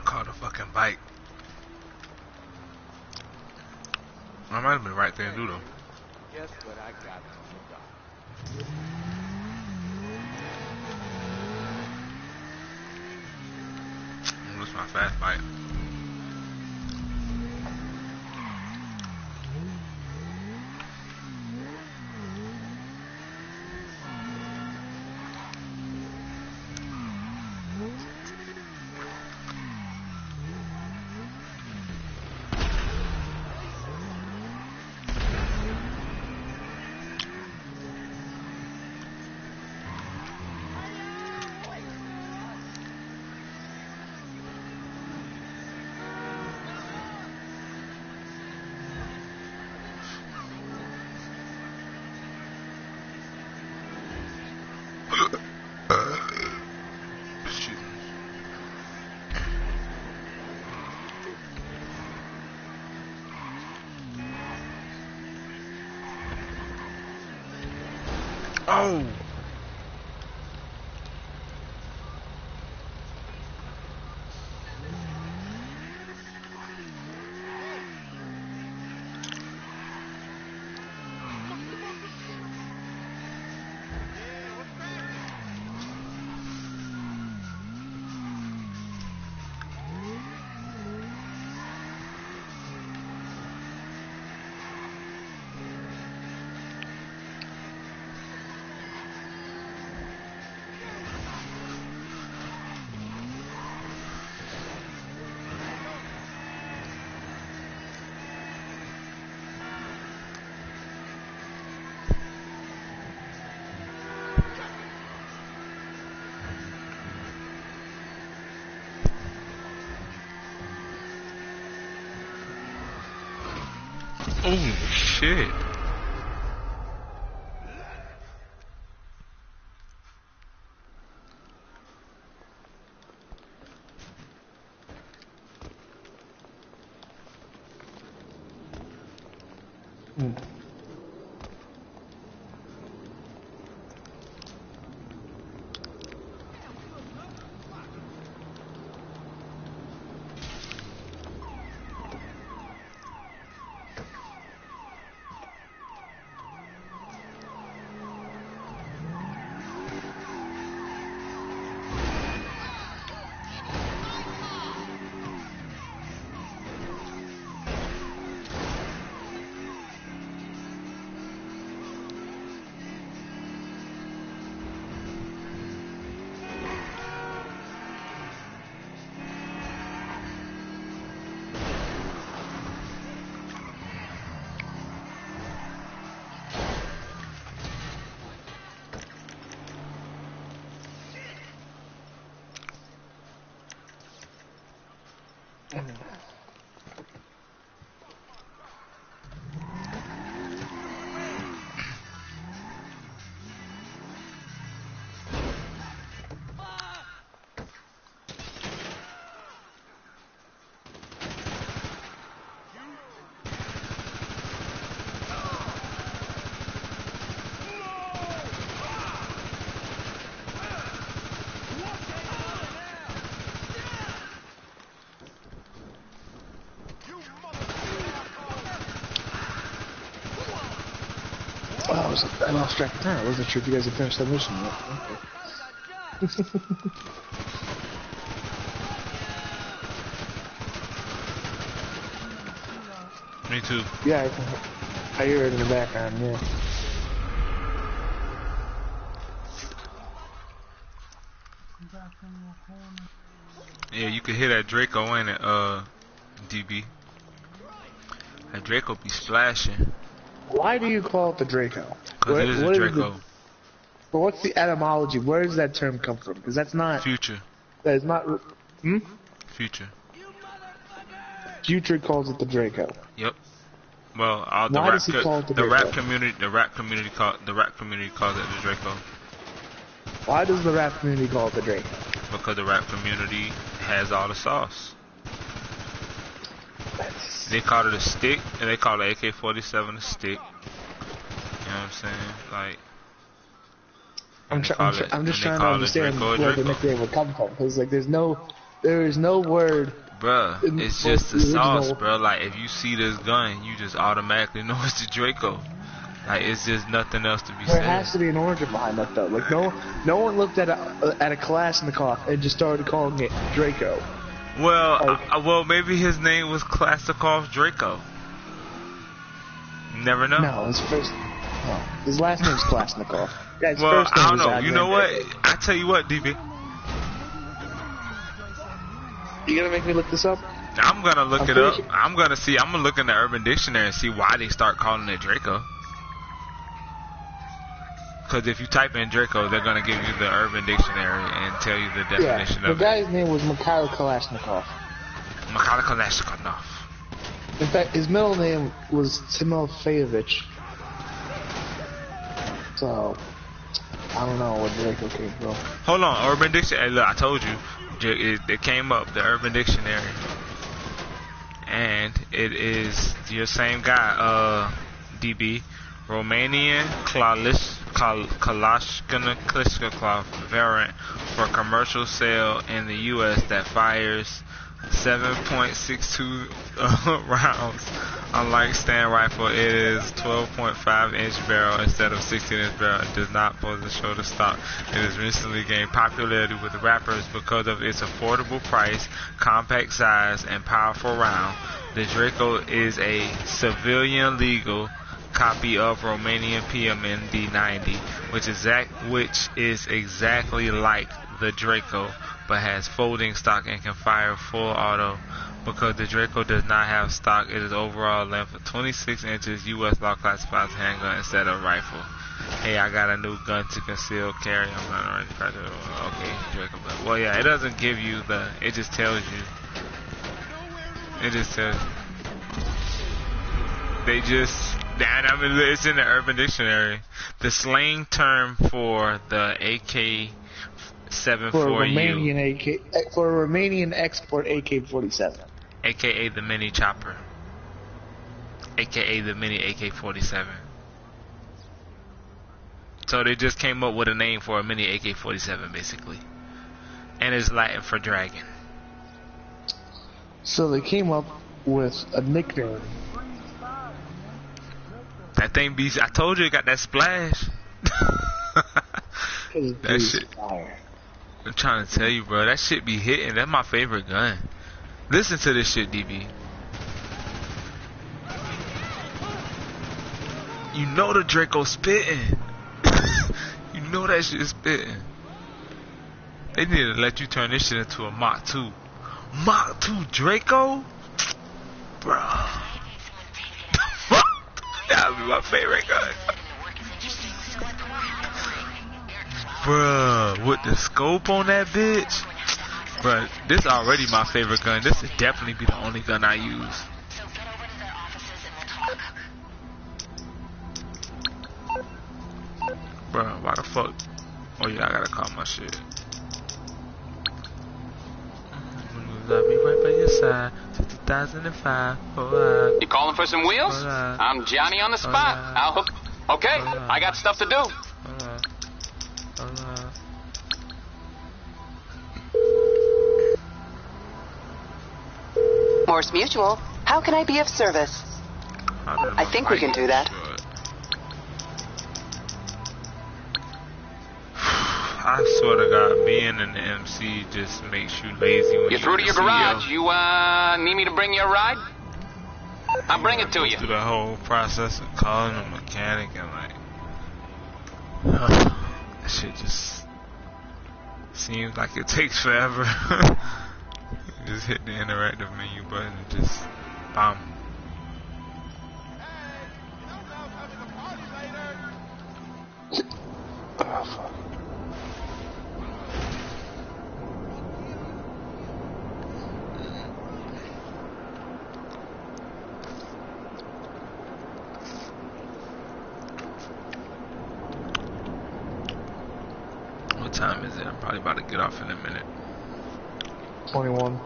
Speaker 4: Caught a fucking bike. I might have been right there and do though.
Speaker 7: Guess what I got from the doc.
Speaker 4: What's my fast bike? Oh! Oh shit.
Speaker 2: I lost track of time. I wasn't sure if you guys had finished that mission yet. Okay.
Speaker 4: Me too.
Speaker 2: Yeah, I hear it in the background, yeah.
Speaker 4: Yeah, you could hear that Draco in it, DB. That Draco be splashing.
Speaker 2: Why do you call it the Draco?
Speaker 4: Because it is a Draco.
Speaker 2: But what's the etymology? Where does that term come from? Because that's not...
Speaker 4: Future.
Speaker 2: That is not...
Speaker 4: Future.
Speaker 2: Future calls it the Draco.
Speaker 4: Yep. Well,
Speaker 2: Why does he call it the Draco?
Speaker 4: rap community calls it the Draco.
Speaker 2: Why does the rap community call it the Draco?
Speaker 4: Because the rap community has all the sauce. They call it a stick, and they call the AK-47 a stick. You know what I'm saying? Like,
Speaker 2: I'm just trying to understand where the nickname would come from, because like there is no word.
Speaker 4: Bruh, it's just the sauce, bruh. Like, if you see this gun, you just automatically know it's the Draco. Like, it's just nothing else to be said.
Speaker 2: There has to be an origin behind that, though. Like, no one looked at a Kalashnikov and just started calling it Draco.
Speaker 4: Well, well, maybe his name was Kalashnikov Draco. You never know.
Speaker 2: No, his last name's Kalashnikov. Yeah, his
Speaker 4: well,
Speaker 2: first name
Speaker 4: I don't know.
Speaker 2: was
Speaker 4: You know what? I tell you what, DB.
Speaker 2: You gonna make me look this up?
Speaker 4: I'm gonna look it up. I'm gonna look in the Urban Dictionary and see why they start calling it Draco. Because if you type in Draco, they're gonna give you the Urban Dictionary and tell you the definition of it.
Speaker 2: The guy's name was Mikhail Kalashnikov.
Speaker 4: Mikhail Kalashnikov.
Speaker 2: In fact, his middle name was Timofeyevich. So, I don't know where Draco came from.
Speaker 4: Hold on, Urban Dictionary. Hey, look, I told you. It came up, the Urban Dictionary. And it is your same guy, DB. Romanian Kalashnikov variant for commercial sale in the U.S. that fires 7.62 rounds. Unlike stand rifle, it is 12.5-inch barrel instead of 16-inch barrel. It does not pose a shoulder stock. It has recently gained popularity with rappers because of its affordable price, compact size, and powerful round. The Draco is a civilian legal copy of Romanian PMND 90, which is exactly like the Draco, but has folding stock and can fire full auto. Because the Draco does not have stock, it is overall length of 26 inches. U.S. law classifies handgun instead of rifle. Hey, I got a new gun to conceal carry. I'm not already practical. Okay, Draco. Well, yeah, it doesn't give you it just tells you. It just tells you. I mean, it's in the Urban Dictionary. The slang term for the AK-74U.
Speaker 2: For a Romanian export AK-47.
Speaker 4: AKA the mini chopper.
Speaker 1: aka the mini AK-47. So they just came up with a name for a mini AK-47 basically, and it's Latin for dragon.
Speaker 2: So they came up with a nickname.
Speaker 1: That thing be, I told you it got that splash. That shit.
Speaker 2: Fire.
Speaker 1: I'm trying to tell you, bro, that shit be hitting. That's my favorite gun. Listen to this shit, DB. You know the Draco spitting. You know that shit is spitting. They need to let you turn this shit into a Mach 2. Mach 2 Draco? Bro. That would be my favorite gun. Bruh, with the scope on that bitch. Bruh, this already my favorite gun. This would definitely be the only gun I use. Bruh, why the fuck? Oh yeah, I gotta call my shit. I'll be right by your side. 2005.
Speaker 6: You calling for some wheels? I'm Johnny on the spot. I'll hook. Okay, I got stuff to do.
Speaker 8: Morse Mutual, how can I be of service? I think we can do that.
Speaker 1: I swear to God, being an MC just makes you lazy when
Speaker 6: You're through to your garage. You need me to bring you a ride? I'll bring it to you.
Speaker 1: Through the whole process of calling a mechanic and like, that shit just seems like it takes forever. You just hit the interactive menu button and just bam.
Speaker 2: Oh, fuck.
Speaker 1: What time is it? I'm probably about to get off in a minute.
Speaker 2: 21.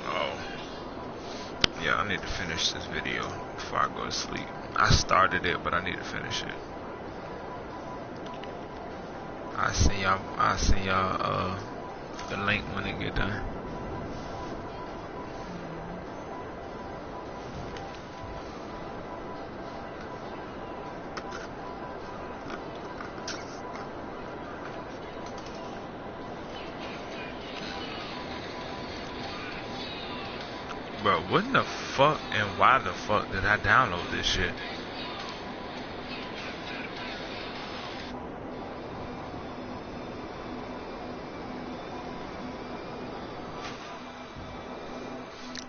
Speaker 1: Oh. Yeah, I need to finish this video before I go to sleep. I started it, but I need to finish it. I'll send y'all the link when it get done. Bro, what in the fuck and why the fuck did I download this shit?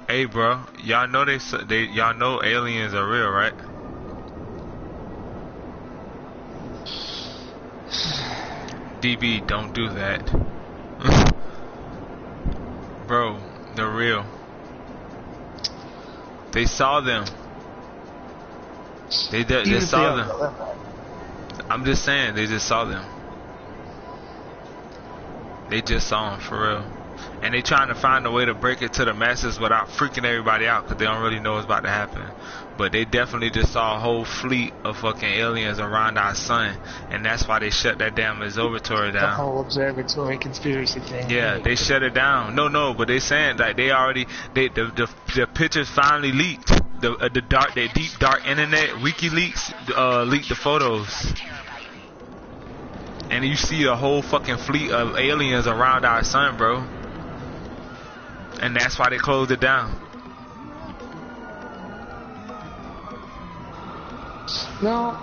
Speaker 1: Hey, bro, y'all know y'all know aliens are real, right? DB, don't do that. Bro, they're real. They saw them. They saw them. I'm just saying, they just saw them. They just saw them, for real. And they trying to find a way to break it to the masses without freaking everybody out, because they don't really know what's about to happen. But they definitely just saw a whole fleet of fucking aliens around our sun, and that's why they shut that damn observatory down.
Speaker 2: The whole observatory conspiracy thing.
Speaker 1: Yeah, they shut it down. No, but they saying like they already the pictures finally leaked. The deep dark internet WikiLeaks leaked the photos. And you see a whole fucking fleet of aliens around our sun, bro. And that's why they closed it down.
Speaker 2: No,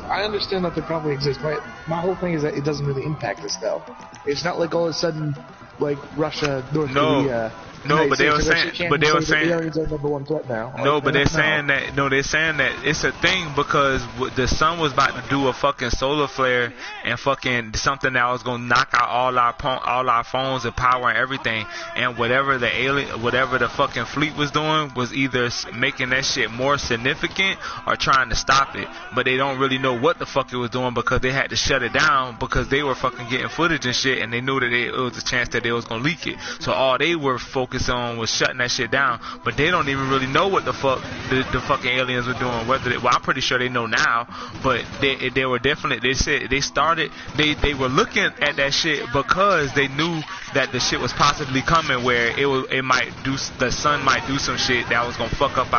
Speaker 2: I understand that they probably exist. My whole thing is that it doesn't really impact us, though. It's not like all of a sudden, like Russia, North Korea.
Speaker 1: No, but they were saying,
Speaker 2: the aliens are number one threat now.
Speaker 1: No, but they're saying that. No, they're saying that it's a thing because the sun was about to do a fucking solar flare and fucking something that was gonna knock out all our phones and power and everything. And whatever the fucking fleet was doing was either making that shit more significant or trying to stop it. But they don't really know what the fuck it was doing because they had to shut it down because they were fucking getting footage and shit, and they knew that it was a chance that they was gonna leak it. So all they were focused
Speaker 4: focus on was shutting that shit down. But they don't even really know what the fuck the fucking aliens were doing. Well, I'm pretty sure they know now, but they were definitely, they said they were looking at that shit because they knew that the shit was possibly coming, where the sun might do some shit that was gonna fuck up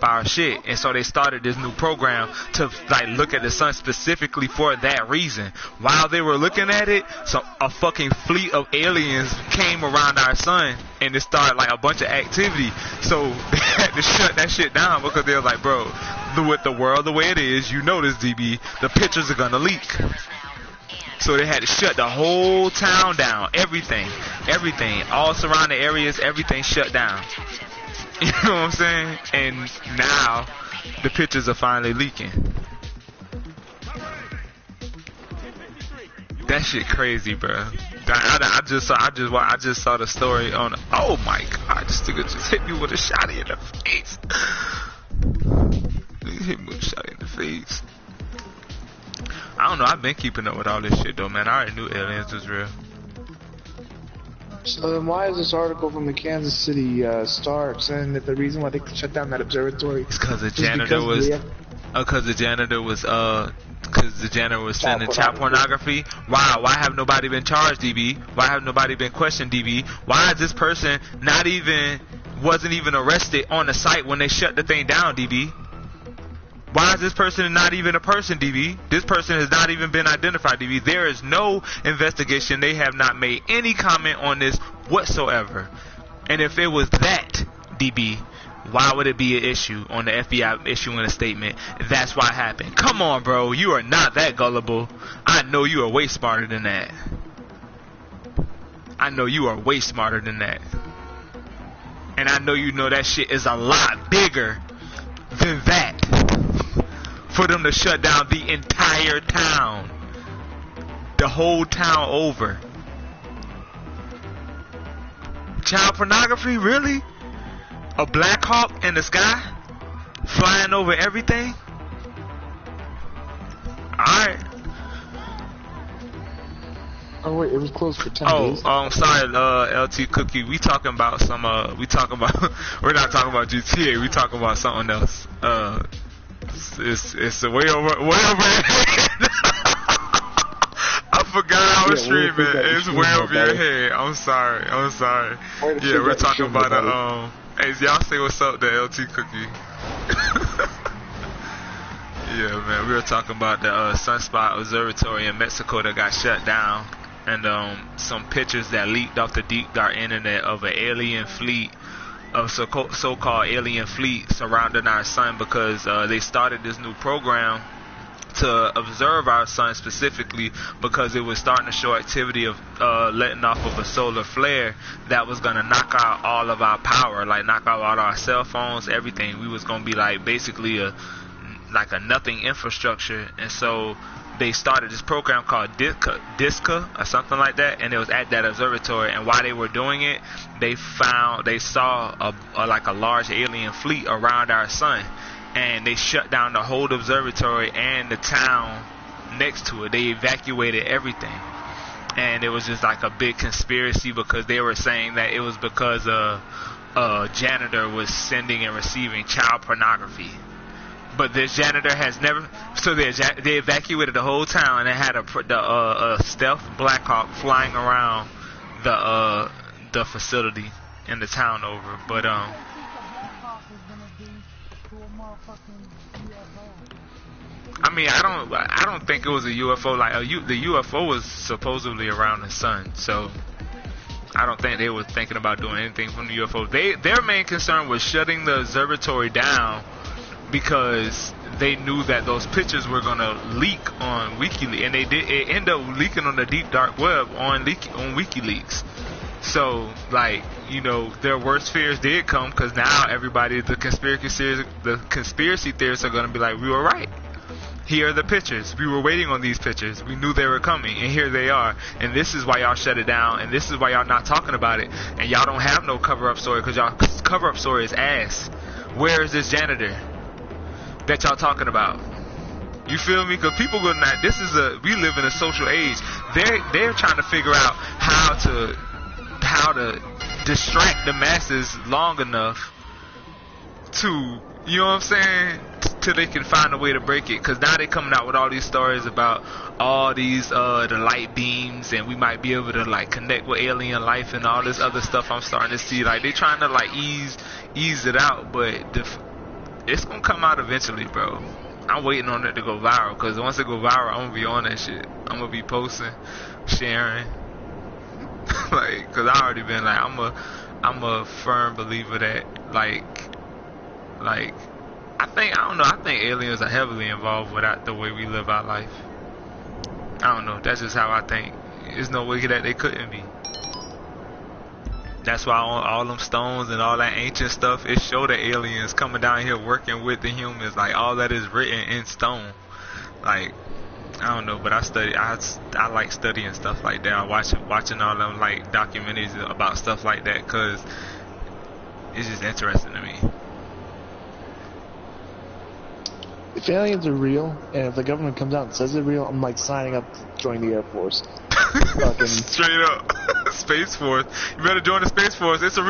Speaker 4: our shit. And so they started this new program to like look at the sun specifically for that reason. While they were looking at it, so a fucking fleet of aliens came around our sun and it started like a bunch of activity. So they had to shut that shit down because they were like, bro, with the world the way it is, you know this, DB, the pictures are gonna leak. So they had to shut the whole town down. Everything, all surrounding areas, everything shut down. You know what I'm saying? And now the pictures are finally leaking. That shit crazy, bro. I just saw the story on. Oh my god! This nigga just hit me with a shot in the face. He hit me with a shot in the face. I don't know. I've been keeping up with all this shit though, man. I already knew aliens was real.
Speaker 2: So then why is this article from the Kansas City Star saying that the reason why they shut down that observatory
Speaker 4: is because the janitor was sending child pornography? Why have nobody been charged, DB? Why have nobody been questioned, DB? Why is this person wasn't even arrested on the site when they shut the thing down, DB? Why is this person not even a person, DB? This person has not even been identified, DB. There is no investigation. They have not made any comment on this whatsoever. And if it was that, DB, why would it be an issue on the FBI issuing a statement? That's why it happened. Come on, bro. You are not that gullible. I know you are way smarter than that. I know you are way smarter than that. And I know you know that shit is a lot bigger than that. For them to shut down the entire town. The whole town over. Child pornography? Really? A Black Hawk in the sky? Flying over everything? Alright.
Speaker 2: Oh wait, it was closed for 10 days.
Speaker 4: I'm sorry, LT Cookie. We're not talking about GTA, we talking about something else. It's way over I forgot I was streaming. It's way over your head. I'm sorry. Yeah, we're talking about hey, y'all say what's up to LT Cookie. Yeah, man, we were talking about the Sunspot Observatory in Mexico that got shut down, and some pictures that leaked off the deep dark internet of an alien fleet, of so-called alien fleet surrounding our sun, because they started this new program to observe our sun specifically because it was starting to show activity of letting off of a solar flare that was going to knock out all of our power, like knock out all our cell phones, everything. We was going to be like basically a nothing infrastructure. And so they started this program called DISCA or something like that, and it was at that observatory. And while they were doing it, they saw a large alien fleet around our sun, and they shut down the whole observatory and the town next to it. They evacuated everything, and it was just like a big conspiracy because they were saying that it was because a janitor was sending and receiving child pornography. But this janitor has never. So they evacuated the whole town and had a stealth Black Hawk flying around the facility in the town over. But I mean, I don't think it was a UFO. Like the UFO was supposedly around the sun, so I don't think they were thinking about doing anything from the UFO. Their main concern was shutting the observatory down because they knew that those pictures were gonna leak on WikiLeaks, and it ended up leaking on the deep dark web on WikiLeaks. So, like, you know, their worst fears did come, because now everybody, the conspiracy theorists are gonna be like, we were right. Here are the pictures. We were waiting on these pictures. We knew they were coming, and here they are. And this is why y'all shut it down, and this is why y'all not talking about it. And y'all don't have no cover-up story, because y'all cover-up story is ass. Where is this janitor that y'all talking about? You feel me? Because people go, we live in a social age. They're trying to figure out how to
Speaker 1: distract the masses long enough to, you know what I'm saying, till they can find a way to break it. Because now they're coming out with all these stories about all these the light beams, and we might be able to like connect with alien life and all this other stuff. I'm starting to see like they trying to like ease it out, but it's gonna come out eventually, bro. I'm waiting on it to go viral, because once it go viral, I'm gonna be on that shit. I'm gonna be posting, sharing, like, because I already been like, I'm a firm believer that like I think aliens are heavily involved with the way we live our life. I don't know, that's just how I think. There's no way that they couldn't be. That's why all them stones and all that ancient stuff, it show the aliens coming down here working with the humans. Like, all that is written in stone. Like, I don't know, but I like studying stuff like that. I watching all them like documentaries about stuff like that, because it's just interesting to me.
Speaker 2: If aliens are real, and if the government comes out and says they're real, I'm like signing up to join the Air Force.
Speaker 1: Straight up. Space Force. You better join the Space Force. It's the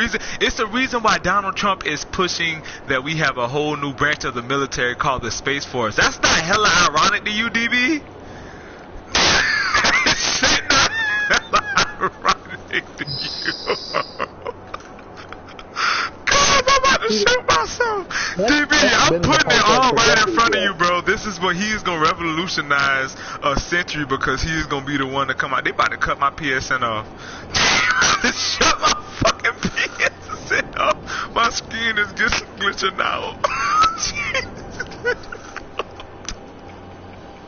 Speaker 1: reason why Donald Trump is pushing that we have a whole new branch of the military called the Space Force. That's not hella ironic to you, DB? It's not hella ironic to you. I'm about to shoot myself. DB, I'm putting it all right in front of you, bro. This is what he's going to revolutionize a century, because he's going to be the one to come out. They about to cut my PSN off. Shut my fucking PSN off. My screen is just glitching out.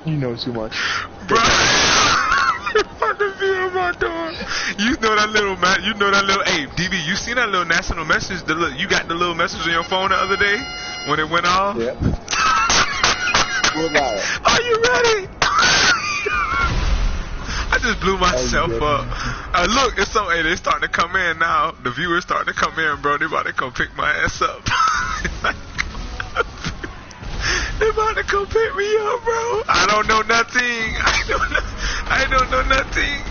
Speaker 2: You know too much.
Speaker 1: Bro. You know that little, hey, DB, you seen that little national message? You got the little message on your phone the other day when it went off?
Speaker 2: Yep. What about it?
Speaker 1: Are you ready? I just blew myself up. Look, it's so, hey, they starting to come in now. The viewers starting to come in, bro. They about to come pick my ass up. They about to come pick me up, bro. I don't know nothing. I don't know nothing.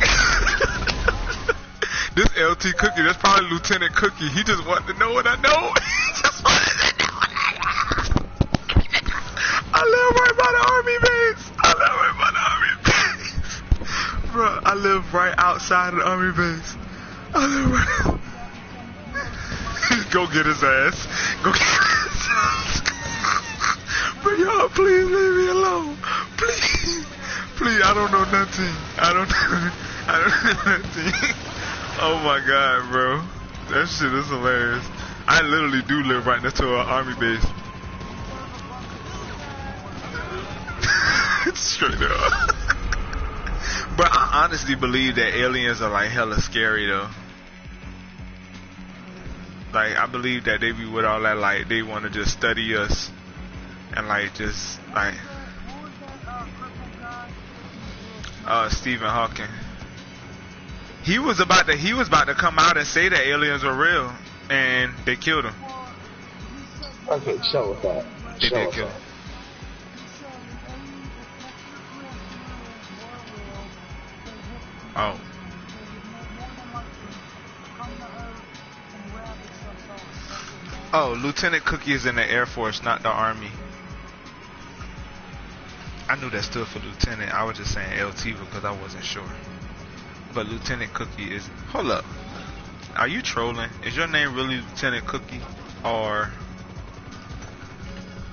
Speaker 1: This LT Cookie, that's probably Lieutenant Cookie. He just wanted to know what I know. He just wanted to know what I know. I live right by the Army base. Bro, I live right outside of the Army base. I live right. Go get his ass. Go get his ass. But y'all, please leave me alone. Please. Please, I don't know nothing. I don't know nothing. Oh my god, bro. That shit is hilarious. I literally do live right next to an Army base. Straight up. But I honestly believe that aliens are like hella scary though. Like, I believe that they be with all that, like, they want to just study us. And like, just like Stephen Hawking. He was about to come out and say that aliens were real, and they killed him.
Speaker 2: Okay, chill with that.
Speaker 1: They did kill him. Oh. Oh, Lieutenant Cookie is in the Air Force, not the Army. I knew that stood for Lieutenant. I was just saying LT because I wasn't sure. But Lieutenant Cookie is... Hold up. Are you trolling? Is your name really Lieutenant Cookie? Or...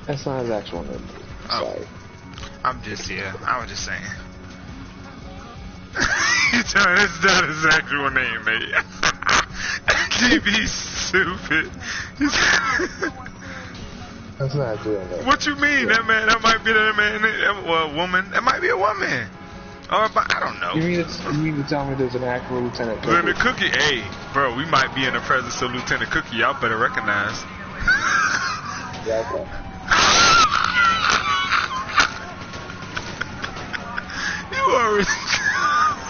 Speaker 2: That's not his actual name. Sorry.
Speaker 1: I was just saying. You tell me that's not his actual name, mate. DB's stupid.
Speaker 2: That's not doing that.
Speaker 1: What you mean? Yeah. That might be that man, a woman. That might be a woman. Or, I don't know.
Speaker 2: You mean to tell me there's an actual Lieutenant Cookie?
Speaker 1: Lieutenant Cookie? Hey, bro, we might be in the presence of Lieutenant Cookie. Y'all better recognize.
Speaker 2: Yeah, okay.
Speaker 1: You already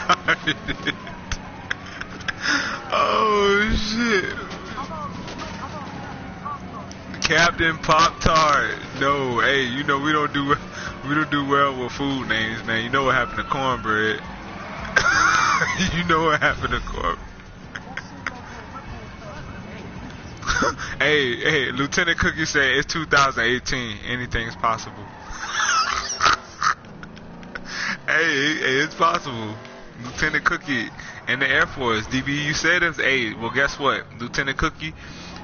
Speaker 1: started it. Oh, shit. Captain Pop-Tart. No, hey, you know we don't do well with food names, man. You know what happened to cornbread. You know what happened to cornbread.
Speaker 4: Hey, Lieutenant Cookie said it's 2018. Anything's possible. Hey, it's possible. Lieutenant Cookie in the Air Force. DB, you said it. Hey, well, guess what, Lieutenant Cookie?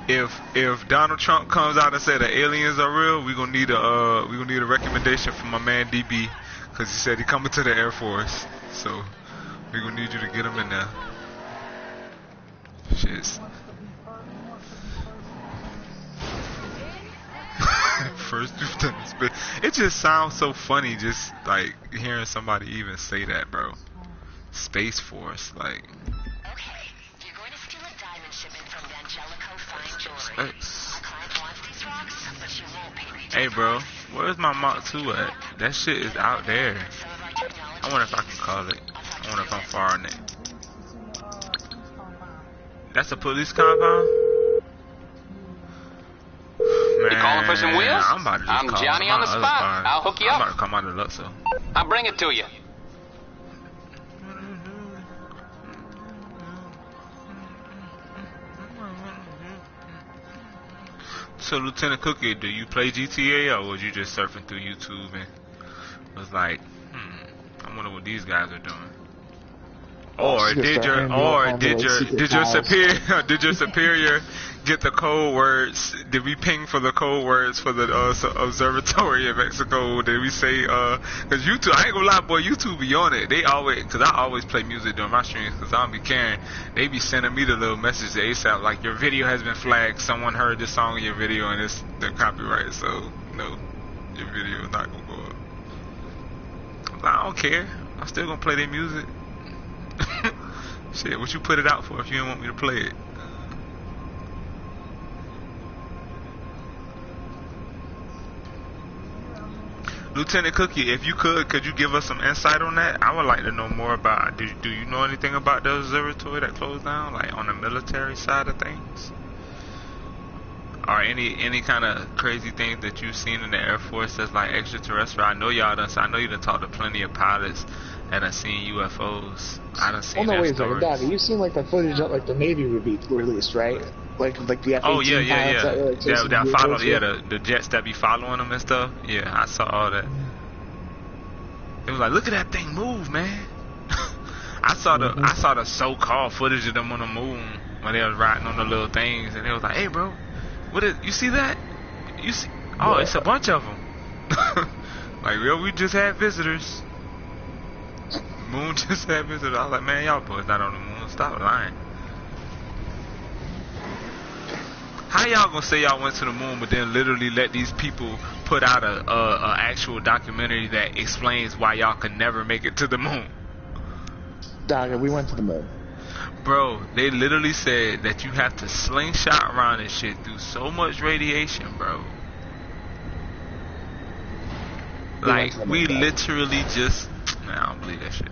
Speaker 4: If Donald Trump comes out and said the aliens are real, we gonna need a recommendation from my man DB, cause he said he coming to the Air Force. So we gonna need you to get him in there. Shit. First lieutenant, but it just sounds so funny, just like hearing somebody even say that, bro. Space Force, like.
Speaker 3: Okay, you're going to steal a diamond shipment from DaGaKow Fine Jewelry. Our client wants these rocks, but she won't pay retail.
Speaker 4: Hey, bro, where's my Mach 2 at? That shit is out there. I wonder if I can call it. I wonder if I'm far in it. That's a police compound? Man,
Speaker 6: You calling for some wheels?
Speaker 4: I'm about to just
Speaker 6: I'm
Speaker 4: call
Speaker 6: Johnny
Speaker 4: my
Speaker 6: on the
Speaker 4: other
Speaker 6: spot.
Speaker 4: car.
Speaker 6: I'll hook you
Speaker 4: I'm
Speaker 6: up.
Speaker 4: about to come out of Luxor.
Speaker 6: I'll bring it to you.
Speaker 4: So, Lieutenant Cookie, do you play GTA, or was you just surfing through YouTube and was like, I wonder what these guys are doing? Or did your superior get the code words? Did we ping for the code words for the observatory in Mexico? Did we say because YouTube, I ain't gonna lie, boy, YouTube be on it. They always, because I always play music during my streams because I don't be caring. They be sending me the little message to ASAP like, your video has been flagged, someone heard this song in your video and it's the copyright, so no, your video is not gonna go up. I don't care, I'm still gonna play their music. Shit, what you put it out for if you don't want me to play it? Lieutenant Cookie, if you could you give us some insight on that? I would like to know more about, do you know anything about the observatory that closed down, like on the military side of things? Or any kind of crazy things that you've seen in the Air Force that's like extraterrestrial? I know you done talked to plenty of pilots and I've seen UFOs. I done seen their stories.
Speaker 2: Dog, you've seen like the footage that like the Navy released, right? Like the F-18
Speaker 4: oh yeah.
Speaker 2: that
Speaker 4: follow the jets that be following them and stuff. Yeah, I saw all that. It was like, look at that thing move, man. I saw the so-called footage of them on the moon when they was riding on the little things, and it was like, hey, bro, you see that? You see? Oh, it's a bunch of them. Like, yo, we just had visitors. Moon just had visitors. I was like, man, y'all boys not on the moon. Stop lying. How y'all gonna say y'all went to the moon, but then literally let these people put out a actual documentary that explains why y'all could never make it to the moon?
Speaker 2: Dog, we went to the moon.
Speaker 4: Bro, they literally said that you have to slingshot around and shit through so much radiation, bro. Like, we literally just... Man, I don't believe that shit.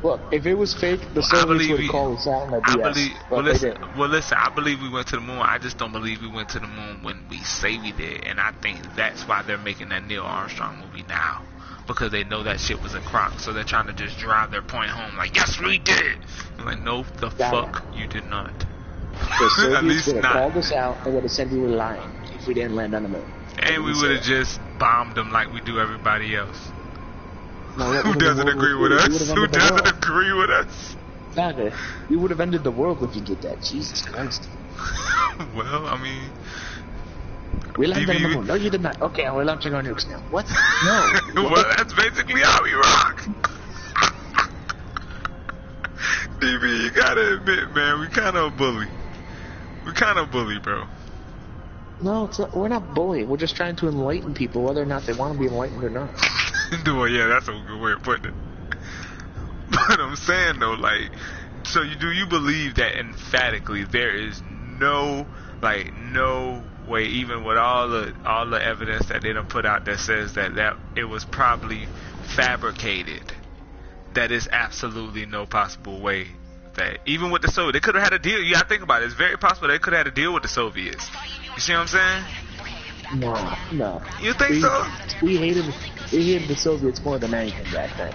Speaker 2: Look, if it was fake, the Soviets would call us out on that BS.
Speaker 4: Listen, I believe we went to the moon. I just don't believe we went to the moon when we say we did. And I think that's why they're making that Neil Armstrong movie now. Because they know that shit was a crock. So they're trying to just drive their point home. Like, yes, we did. I'm like, no, the fuck you did not.
Speaker 2: The Soviets would have called us out and would have said we were lying if we didn't land on the moon.
Speaker 4: And we would have just bombed them like we do everybody else.
Speaker 2: No,
Speaker 4: who doesn't agree with us? Who doesn't agree with us?
Speaker 2: Dagger, you would have ended the world if you did that. Jesus Christ.
Speaker 4: Well, I mean...
Speaker 2: We landed on the moon. No, you did not. Okay, we're launching our nukes now. What? No.
Speaker 4: Well, that's basically how we rock. DB, you gotta admit, man, we kind of a bully. We kind of bully, bro.
Speaker 2: No, it's not, we're not bullying. We're just trying to enlighten people, whether or not they want to be enlightened or not.
Speaker 4: Well, yeah, that's a good way of putting it. But I'm saying though, like, so you believe that emphatically there is no way, even with all the evidence that they done put out that says that it was probably fabricated, that is absolutely no possible way that even with the Soviets, they could have had a deal. You gotta think about it. It's very possible they could have had a deal with the Soviets. You see what I'm saying?
Speaker 2: No.
Speaker 4: You think so?
Speaker 2: We hated the Soviets more than anything back then.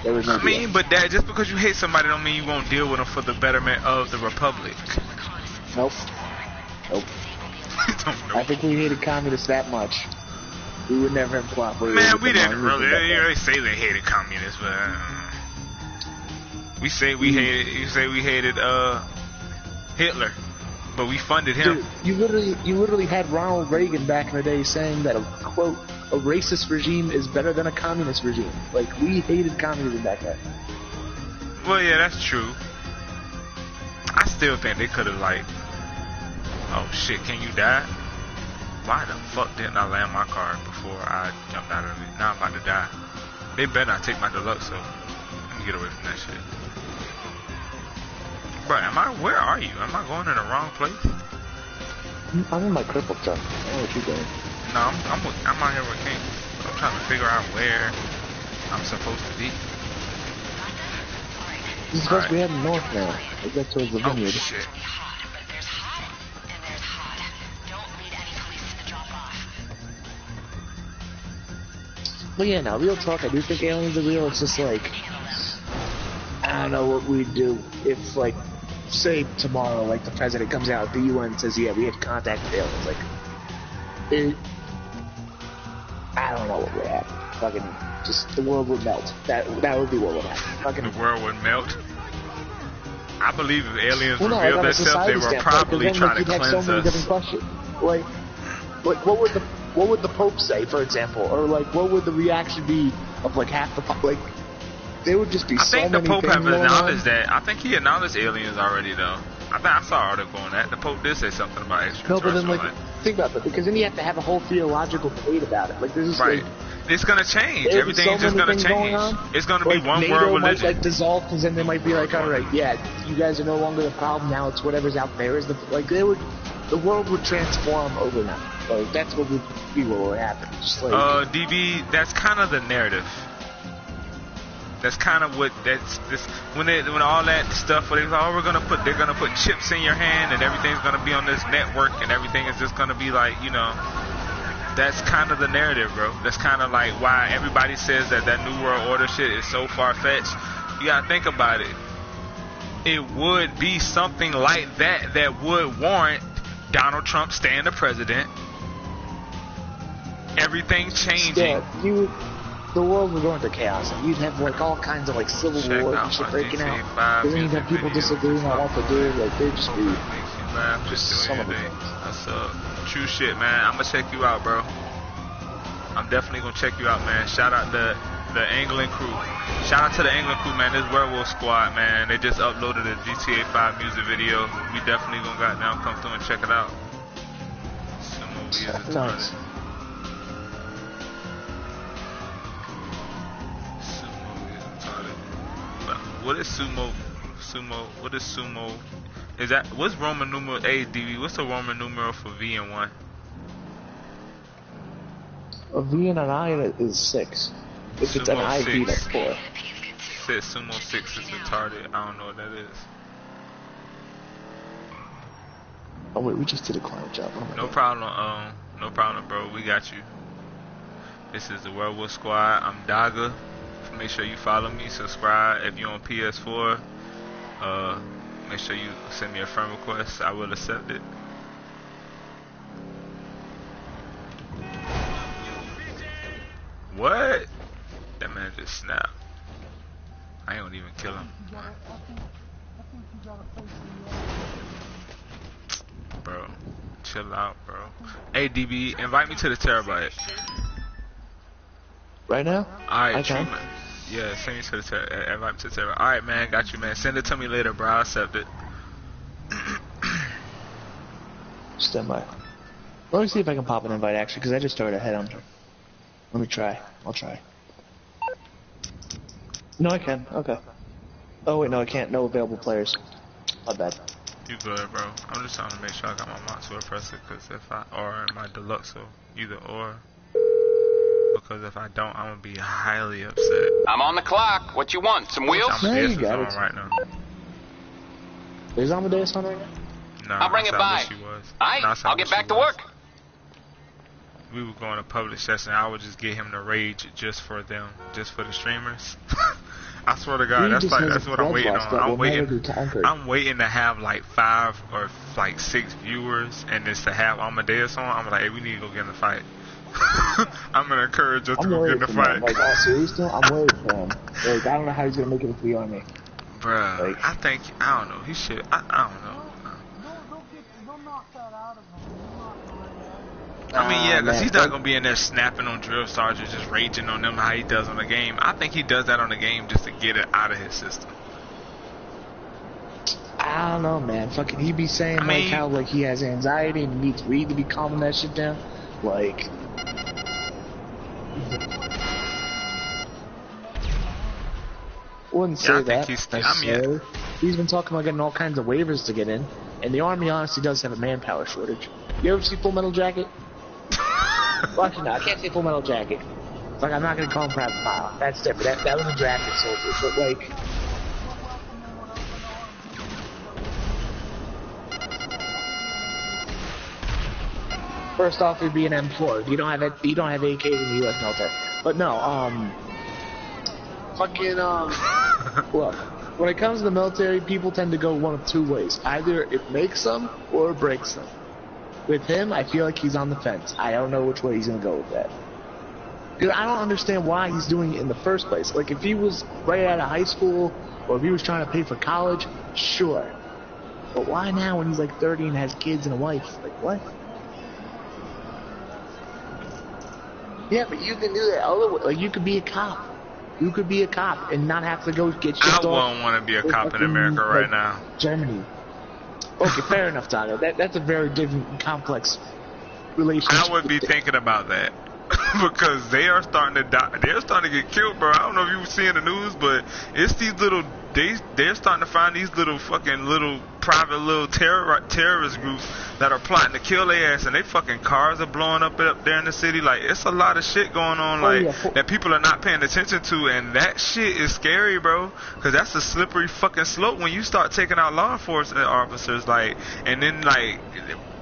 Speaker 2: There was no deal.
Speaker 4: But that just because you hate somebody don't mean you won't deal with them for the betterment of the Republic.
Speaker 2: Nope. Nope.
Speaker 1: Don't know.
Speaker 2: I think we hated communists that much. We would never have cooperated.
Speaker 1: Man, we didn't really. They say they hated communists, but we say we hated. You say we hated Hitler, but we funded him.
Speaker 2: Dude, you literally had Ronald Reagan back in the day saying that quote, a racist regime is better than a communist regime. Like, we hated communism back then.
Speaker 1: Well, yeah, that's true. I still think they could have, like, oh shit, can you die? Why the fuck didn't I land my car before I jumped out of it? Now I'm about to die. They better not take my deluxe, so let me get away from that shit. Bro, where are you? Am I going in the wrong place?
Speaker 2: I'm in my crippled truck. I don't know what you're doing.
Speaker 1: No, I'm out here with King. I'm trying to figure out where I'm supposed to be.
Speaker 2: This is supposed to be heading north now. We get towards the vineyard.
Speaker 1: Oh shit.
Speaker 2: But yeah, now real talk, I do think aliens are real. It's just like, I don't know what we'd do if, like, say tomorrow, like, the president comes out, the UN says, yeah, we had contact with aliens. Like, I don't know what would happen. Fucking, just the world would melt. That would be what would happen. Fucking,
Speaker 1: The world would melt. I believe if aliens
Speaker 2: well, no,
Speaker 1: revealed
Speaker 2: like, on a
Speaker 1: themselves, they were
Speaker 2: society
Speaker 1: probably
Speaker 2: standpoint,
Speaker 1: trying to
Speaker 2: then, like, you'd have
Speaker 1: cleanse
Speaker 2: so many
Speaker 1: us.
Speaker 2: different questions. Like, what would the Pope say, for example? Or, like, what would the reaction be of, like, half the like, there would just be so many things
Speaker 1: I think the Pope has
Speaker 2: going
Speaker 1: acknowledged
Speaker 2: on.
Speaker 1: that. I think he acknowledged aliens already, though. I think I saw an article on that. The Pope did say something about
Speaker 2: No,
Speaker 1: extraterrestrial.
Speaker 2: but then, like, think about that, because then you have to have a whole theological debate about it. Like, this is
Speaker 1: right.
Speaker 2: like,
Speaker 1: It's gonna change.
Speaker 2: there's
Speaker 1: Everything's
Speaker 2: so
Speaker 1: just
Speaker 2: many
Speaker 1: gonna
Speaker 2: things
Speaker 1: change.
Speaker 2: going on.
Speaker 1: It's gonna
Speaker 2: Like,
Speaker 1: be one
Speaker 2: NATO
Speaker 1: world
Speaker 2: might,
Speaker 1: religion.
Speaker 2: like, dissolve, because then they might be like, all right, yeah, you guys are no longer the problem now. It's whatever's out there is the the world would transform overnight. Like, that's what would be what would happen. Just like,
Speaker 1: DB, that's kind of the narrative. That's kind of what when all that stuff where they're gonna put chips in your hand and everything's gonna be on this network and everything is just gonna be like, you know, that's kind of the narrative, bro. That's kind of like why everybody says that New World Order shit is so far-fetched. You gotta think about it. It would be something like that would warrant Donald Trump staying the president. Everything's changing.
Speaker 2: yeah, the world would go into chaos, and you'd have, like, all kinds of, like, civil
Speaker 1: Check
Speaker 2: wars
Speaker 1: out
Speaker 2: and shit
Speaker 1: my
Speaker 2: breaking out.
Speaker 1: GTA 5
Speaker 2: Because then you'd have
Speaker 1: music
Speaker 2: people
Speaker 1: video.
Speaker 2: disagreeing on what to do. Like, they'd just be
Speaker 1: Makes you laugh, just
Speaker 2: some
Speaker 1: doing
Speaker 2: of the
Speaker 1: your thing.
Speaker 2: things.
Speaker 1: That's true shit, man. I'm gonna check you out, bro. I'm definitely gonna check you out, man. Shout out the England crew. Shout out to the England crew, man. This Werewolf squad, man. They just uploaded a GTA 5 music video. We definitely gonna goddamn come through and check it out. Sumo is
Speaker 2: nice.
Speaker 1: What is sumo? What is sumo? Is that what's Roman numeral ADV? What's the Roman numeral for V and 1?
Speaker 2: A V and an I is 6. If it's an
Speaker 1: Sumo
Speaker 2: IV,
Speaker 1: 6.
Speaker 2: that's 4.
Speaker 1: Says sumo 6 is retarded. I don't know what that is.
Speaker 2: Oh wait, we just did a climb job. Oh my
Speaker 1: No
Speaker 2: God.
Speaker 1: problem. No problem, bro. We got you. This is the Werewolf Squad. I'm Daga. Make sure you follow me, subscribe. If you're on PS4, make sure you send me a friend request. I will accept it. What? That man just snapped. I ain't gonna even kill him. Bro, chill out, bro. Hey, DB, invite me to the terabyte.
Speaker 2: Right now?
Speaker 1: Alright,
Speaker 2: I can.
Speaker 1: treatment. Yeah, send me to the invite me to the terabyte. Alright, man, got you, man. Send it to me later, bro. I'll accept it.
Speaker 2: Stand by. Let me see if I can pop an invite, actually, because I just started a head on. Let me try. I'll try. No, I can. Okay. Oh, wait, no, I can't. No available players. My bad.
Speaker 1: You good, bro. I'm just trying to make sure I got my mouse to press it, because if I, or my deluxe, so either or. Because if I don't, I'm going to be highly upset.
Speaker 6: I'm on the clock. What you want? Some wheels?
Speaker 1: Amadeus
Speaker 2: you
Speaker 1: is
Speaker 2: got
Speaker 1: on
Speaker 2: it.
Speaker 1: right now.
Speaker 2: Is Amadeus on right now?
Speaker 1: No,
Speaker 6: I'll bring it by.
Speaker 1: I wish he was.
Speaker 6: Aight,
Speaker 1: No, I
Speaker 6: I'll
Speaker 1: wish
Speaker 6: get back
Speaker 1: he
Speaker 6: to
Speaker 1: was.
Speaker 6: work.
Speaker 1: We would go in a public session. I would just get him to rage just for them, just for the streamers.
Speaker 4: I swear to God, that's what I'm waiting on. I'm waiting to have like 5 or like 6 viewers, and just to have Amadeus on. I'm like, hey, we need to go get in the fight. I'm gonna encourage us to go get in the fight.
Speaker 2: Like, seriously, I'm worried for him. Like, I don't know how he's gonna make it into the army.
Speaker 4: Bruh, like, I don't know. He should. I don't know.
Speaker 9: Don't knock that out of him.
Speaker 4: I mean, yeah, because he's not going to be in there snapping on drill sergeants, just raging on them how he does on the game. I think he does that on the game just to get it out of his system.
Speaker 2: I don't know, man. Fucking, he be saying like how like he has anxiety and he needs weed to be calming that shit down. Like, wouldn't say that. He's been talking about getting all kinds of waivers to get in, and the army honestly does have a manpower shortage. You ever see Full Metal Jacket? Well, actually, no, I can't say Full Metal Jacket. Like, I'm not gonna call him Private Pilot. That's different. That was a drafted soldier. But like, first off, it'd be an M4. You don't have AKs in the U.S. military. But no, look, when it comes to the military, people tend to go one of 2 ways. Either it makes them or it breaks them. With him, I feel like he's on the fence. I don't know which way he's going to go with that. Dude, I don't understand why he's doing it in the first place. Like, if he was right out of high school, or if he was trying to pay for college, sure. But why now when he's like 30 and has kids and a wife? Like, what? Yeah, but you can do that other way. Like, you could be a cop. You could be a cop and not have to go get shipped off.
Speaker 4: I wouldn't want to be a cop in America right now.
Speaker 2: Germany. Okay, fair enough, Tyler. That's a very different, complex relationship.
Speaker 4: I would be thinking about that. Because they are starting to die. They're starting to get killed, bro. I don't know if you've seen the news, but it's these little... They're starting to find these little fucking private terrorist groups that are plotting to kill their ass, and they fucking cars are blowing up there in the city. Like, it's a lot of shit going on, that people are not paying attention to, and that shit is scary, bro. Because that's a slippery fucking slope when you start taking out law enforcement officers, like, and then like,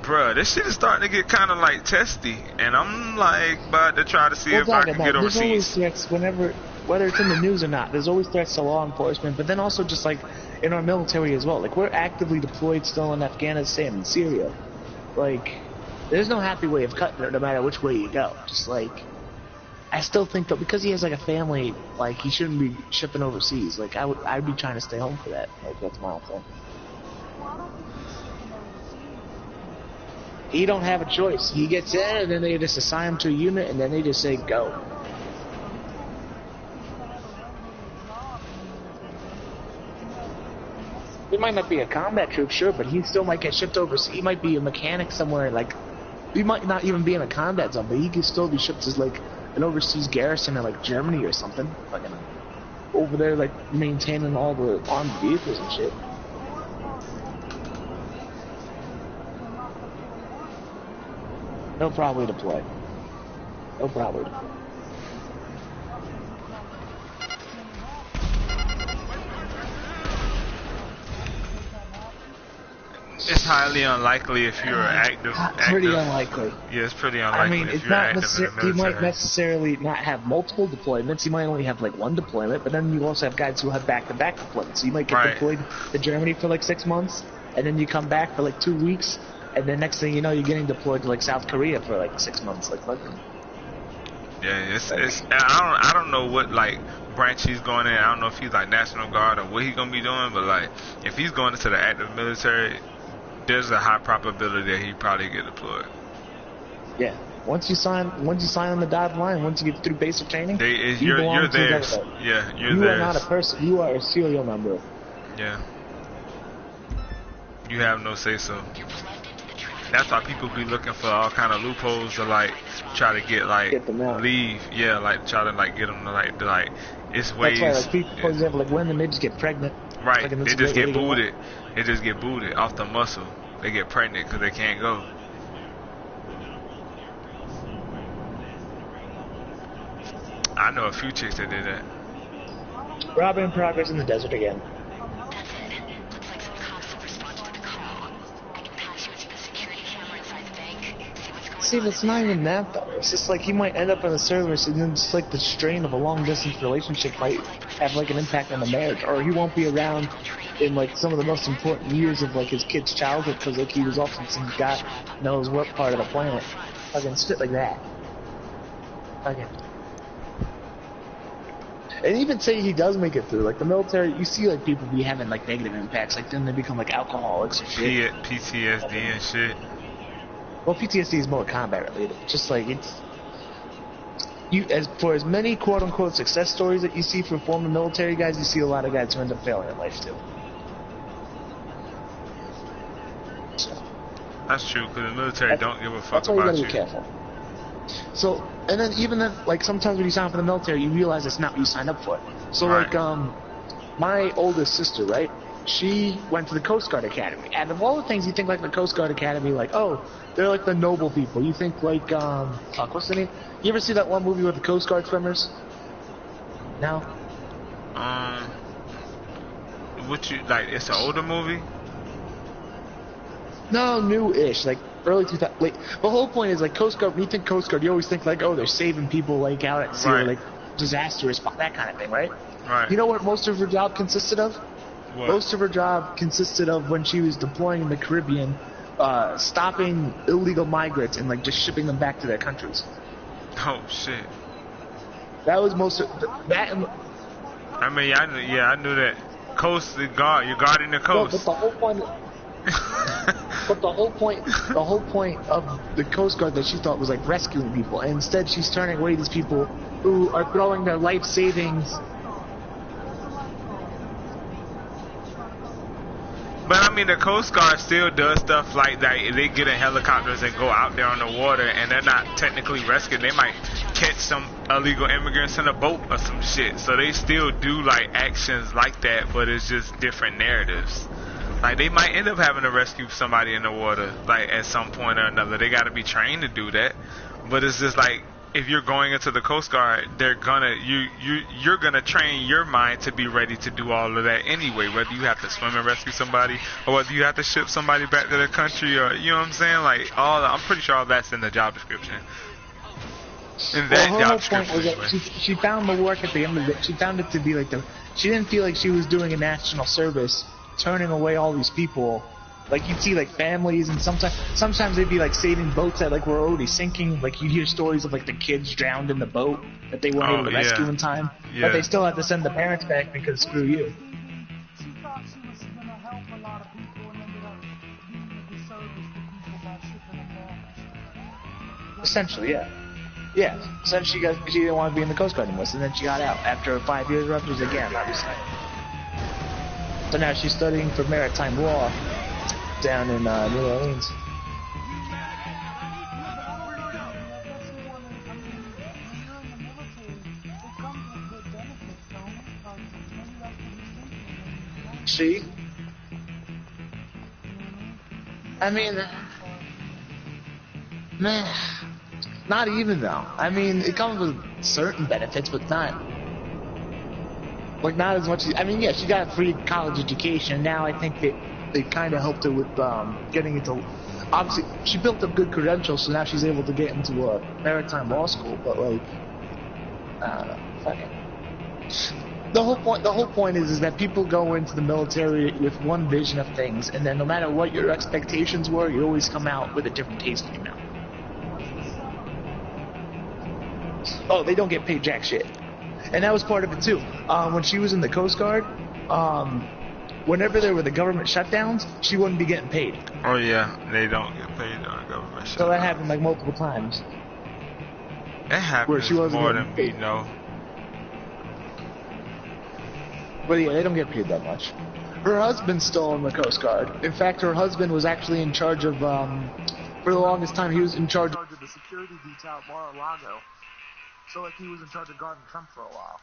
Speaker 4: bruh, this shit is starting to get kind of like testy, and I'm like about to try to see if I can get overseas.
Speaker 2: There's always threats whether it's in the news or not. There's always threats to law enforcement, but then also just like in our military as well. Like, we're actively deployed still in Afghanistan and Syria. Like, there's no happy way of cutting it no matter which way you go. Just like, I still think that because he has like a family, like, he shouldn't be shipping overseas. Like, I'd be trying to stay home for that. Like, that's my thing. He don't have a choice. He gets in, and then they just assign him to a unit, and then they just say go. He might not be a combat troop, sure, but he still might get shipped overseas. He might be a mechanic somewhere, like, he might not even be in a combat zone, but he could still be shipped as, like, an overseas garrison in, like, Germany or something. Like, over there, like, maintaining all the armed vehicles and shit. He'll probably deploy. He'll probably deploy.
Speaker 4: It's highly unlikely if you're active.
Speaker 2: Pretty unlikely.
Speaker 4: Yeah, it's pretty unlikely.
Speaker 2: I mean,
Speaker 4: if
Speaker 2: it's
Speaker 4: you're
Speaker 2: not
Speaker 4: active
Speaker 2: he might necessarily not have multiple deployments. He might only have like 1 deployment, but then you also have guys who have back-to-back deployments. So you might get deployed to Germany for like 6 months, and then you come back for like 2 weeks, and then next thing you know, you're getting deployed to like South Korea for like 6 months. Like, what?
Speaker 4: Yeah, it's I don't know what like branch he's going in. I don't know if he's like National Guard or what he's gonna be doing, but like if he's going into the active military, there's a high probability that he probably get deployed.
Speaker 2: Yeah. Once you sign on the dotted line, once you get through basic training,
Speaker 4: you're theirs. Yeah, you're theirs.
Speaker 2: You are not a person. You are a serial number.
Speaker 4: Yeah. You have no say so. That's why people be looking for all kind of loopholes to like try to get
Speaker 2: them out.
Speaker 4: Leave. Yeah, like try to like get them to like it's ways.
Speaker 2: That's why, like, people, for example, like women, they just get pregnant.
Speaker 4: Right. They just get booted. They just get booted off the muscle. They get pregnant because they can't go. I know a few chicks that did that.
Speaker 2: Robin in progress in the desert again.
Speaker 3: That's it. Looks like some cops have responded to the call. I can pass you into the security camera inside the bank. See what's going on.
Speaker 2: See, it's not even that though. It's just like he might end up in the service, and then just like the strain of a long distance relationship might have like an impact on the marriage, or he won't be around in like some of the most important years of like his kid's childhood because like he was often some guy knows what part of the planet. Fucking shit like that. Fucking. And even say he does make it through, like the military, you see like people be having like negative impacts, like then they become like alcoholics or shit.
Speaker 4: PTSD and shit.
Speaker 2: Well, PTSD is more combat related. Just like it's as many quote unquote success stories that you see from former military guys, you see a lot of guys who end up failing in life too. So,
Speaker 4: that's true, because the military don't give a fuck
Speaker 2: that's why you
Speaker 4: about
Speaker 2: gotta
Speaker 4: you.
Speaker 2: be careful. So, and then even then, like sometimes when you sign up for the military, you realize it's not what you signed up for. So
Speaker 4: right.
Speaker 2: like, my oldest sister, right? She went to the Coast Guard Academy. And of all the things you think like the Coast Guard Academy, like, oh, they're like the noble people. You think like, fuck, what's the name? You ever see that one movie with the Coast Guard swimmers? No?
Speaker 4: What you, like, it's an older movie?
Speaker 2: No, new-ish, like early 2000. Like, the whole point is like Coast Guard. When you think Coast Guard, you always think like, oh, they're saving people like out at sea,
Speaker 4: right.
Speaker 2: or like disaster response, that kind of thing, right?
Speaker 4: Right.
Speaker 2: You know what most of her job consisted of?
Speaker 4: What?
Speaker 2: Most of her job consisted of when she was deploying in the Caribbean, stopping illegal migrants and like just shipping them back to their countries.
Speaker 4: Oh shit.
Speaker 2: That was most of that.
Speaker 4: I mean, I knew that. Coast Guard, you're guarding the coast.
Speaker 2: No, but the whole point. But the whole point of the Coast Guard that she thought was like rescuing people, and instead she's turning away these people who are throwing their life savings.
Speaker 4: But I mean, the Coast Guard still does stuff like that. They get in helicopters and go out there on the water, and they're not technically rescuing. They might catch some illegal immigrants in a boat or some shit. So they still do like actions like that, but it's just different narratives. Like they might end up having to rescue somebody in the water, like at some point or another. They got to be trained to do that. But it's just like, if you're going into the Coast Guard, they're gonna you're gonna train your mind to be ready to do all of that anyway. Whether you have to swim and rescue somebody, or whether you have to ship somebody back to their country, or you know what I'm saying. Like I'm pretty sure all that's in the job description. In that job description,
Speaker 2: that she found the work at the end of it. She found it to be like she didn't feel like she was doing a national service, turning away all these people. Like you'd see like families, and sometimes they'd be like saving boats that like were already sinking. Like you'd hear stories of like the kids drowned in the boat that they weren't able to rescue in time, but they still had to send the parents back because screw you.
Speaker 9: She thought she was gonna help a lot of people and ended up being a disservice to people by shipping them back.
Speaker 2: Essentially, yeah. Yeah. So then she didn't want to be in the Coast Guard anymore, so then she got out after 5 years. After she's again, obviously. So now she's studying for maritime law down in New Orleans. See? I mean, man, not even though. I mean, it comes with certain benefits, but not as much as, I mean, yeah, she got a free college education. Now I think that they kind of helped her with getting into, obviously, she built up good credentials, so now she's able to get into a maritime law school, but like, I don't know, fucking. The whole point is that people go into the military with one vision of things, and then no matter what your expectations were, you always come out with a different taste in your mouth. Oh, they don't get paid jack shit. And that was part of it too. When she was in the Coast Guard, whenever there were the government shutdowns, she wouldn't be getting paid.
Speaker 4: Oh yeah, they don't get paid on government shutdowns.
Speaker 2: So that happened like multiple times.
Speaker 4: It happens more than we know.
Speaker 2: But yeah, they don't get paid that much. Her husband's still in the Coast Guard. In fact, her husband was actually in charge of, for the longest time, he was in charge of the security detail at Mar-a-Lago. So, like, he was in charge of guarding Trump for a while.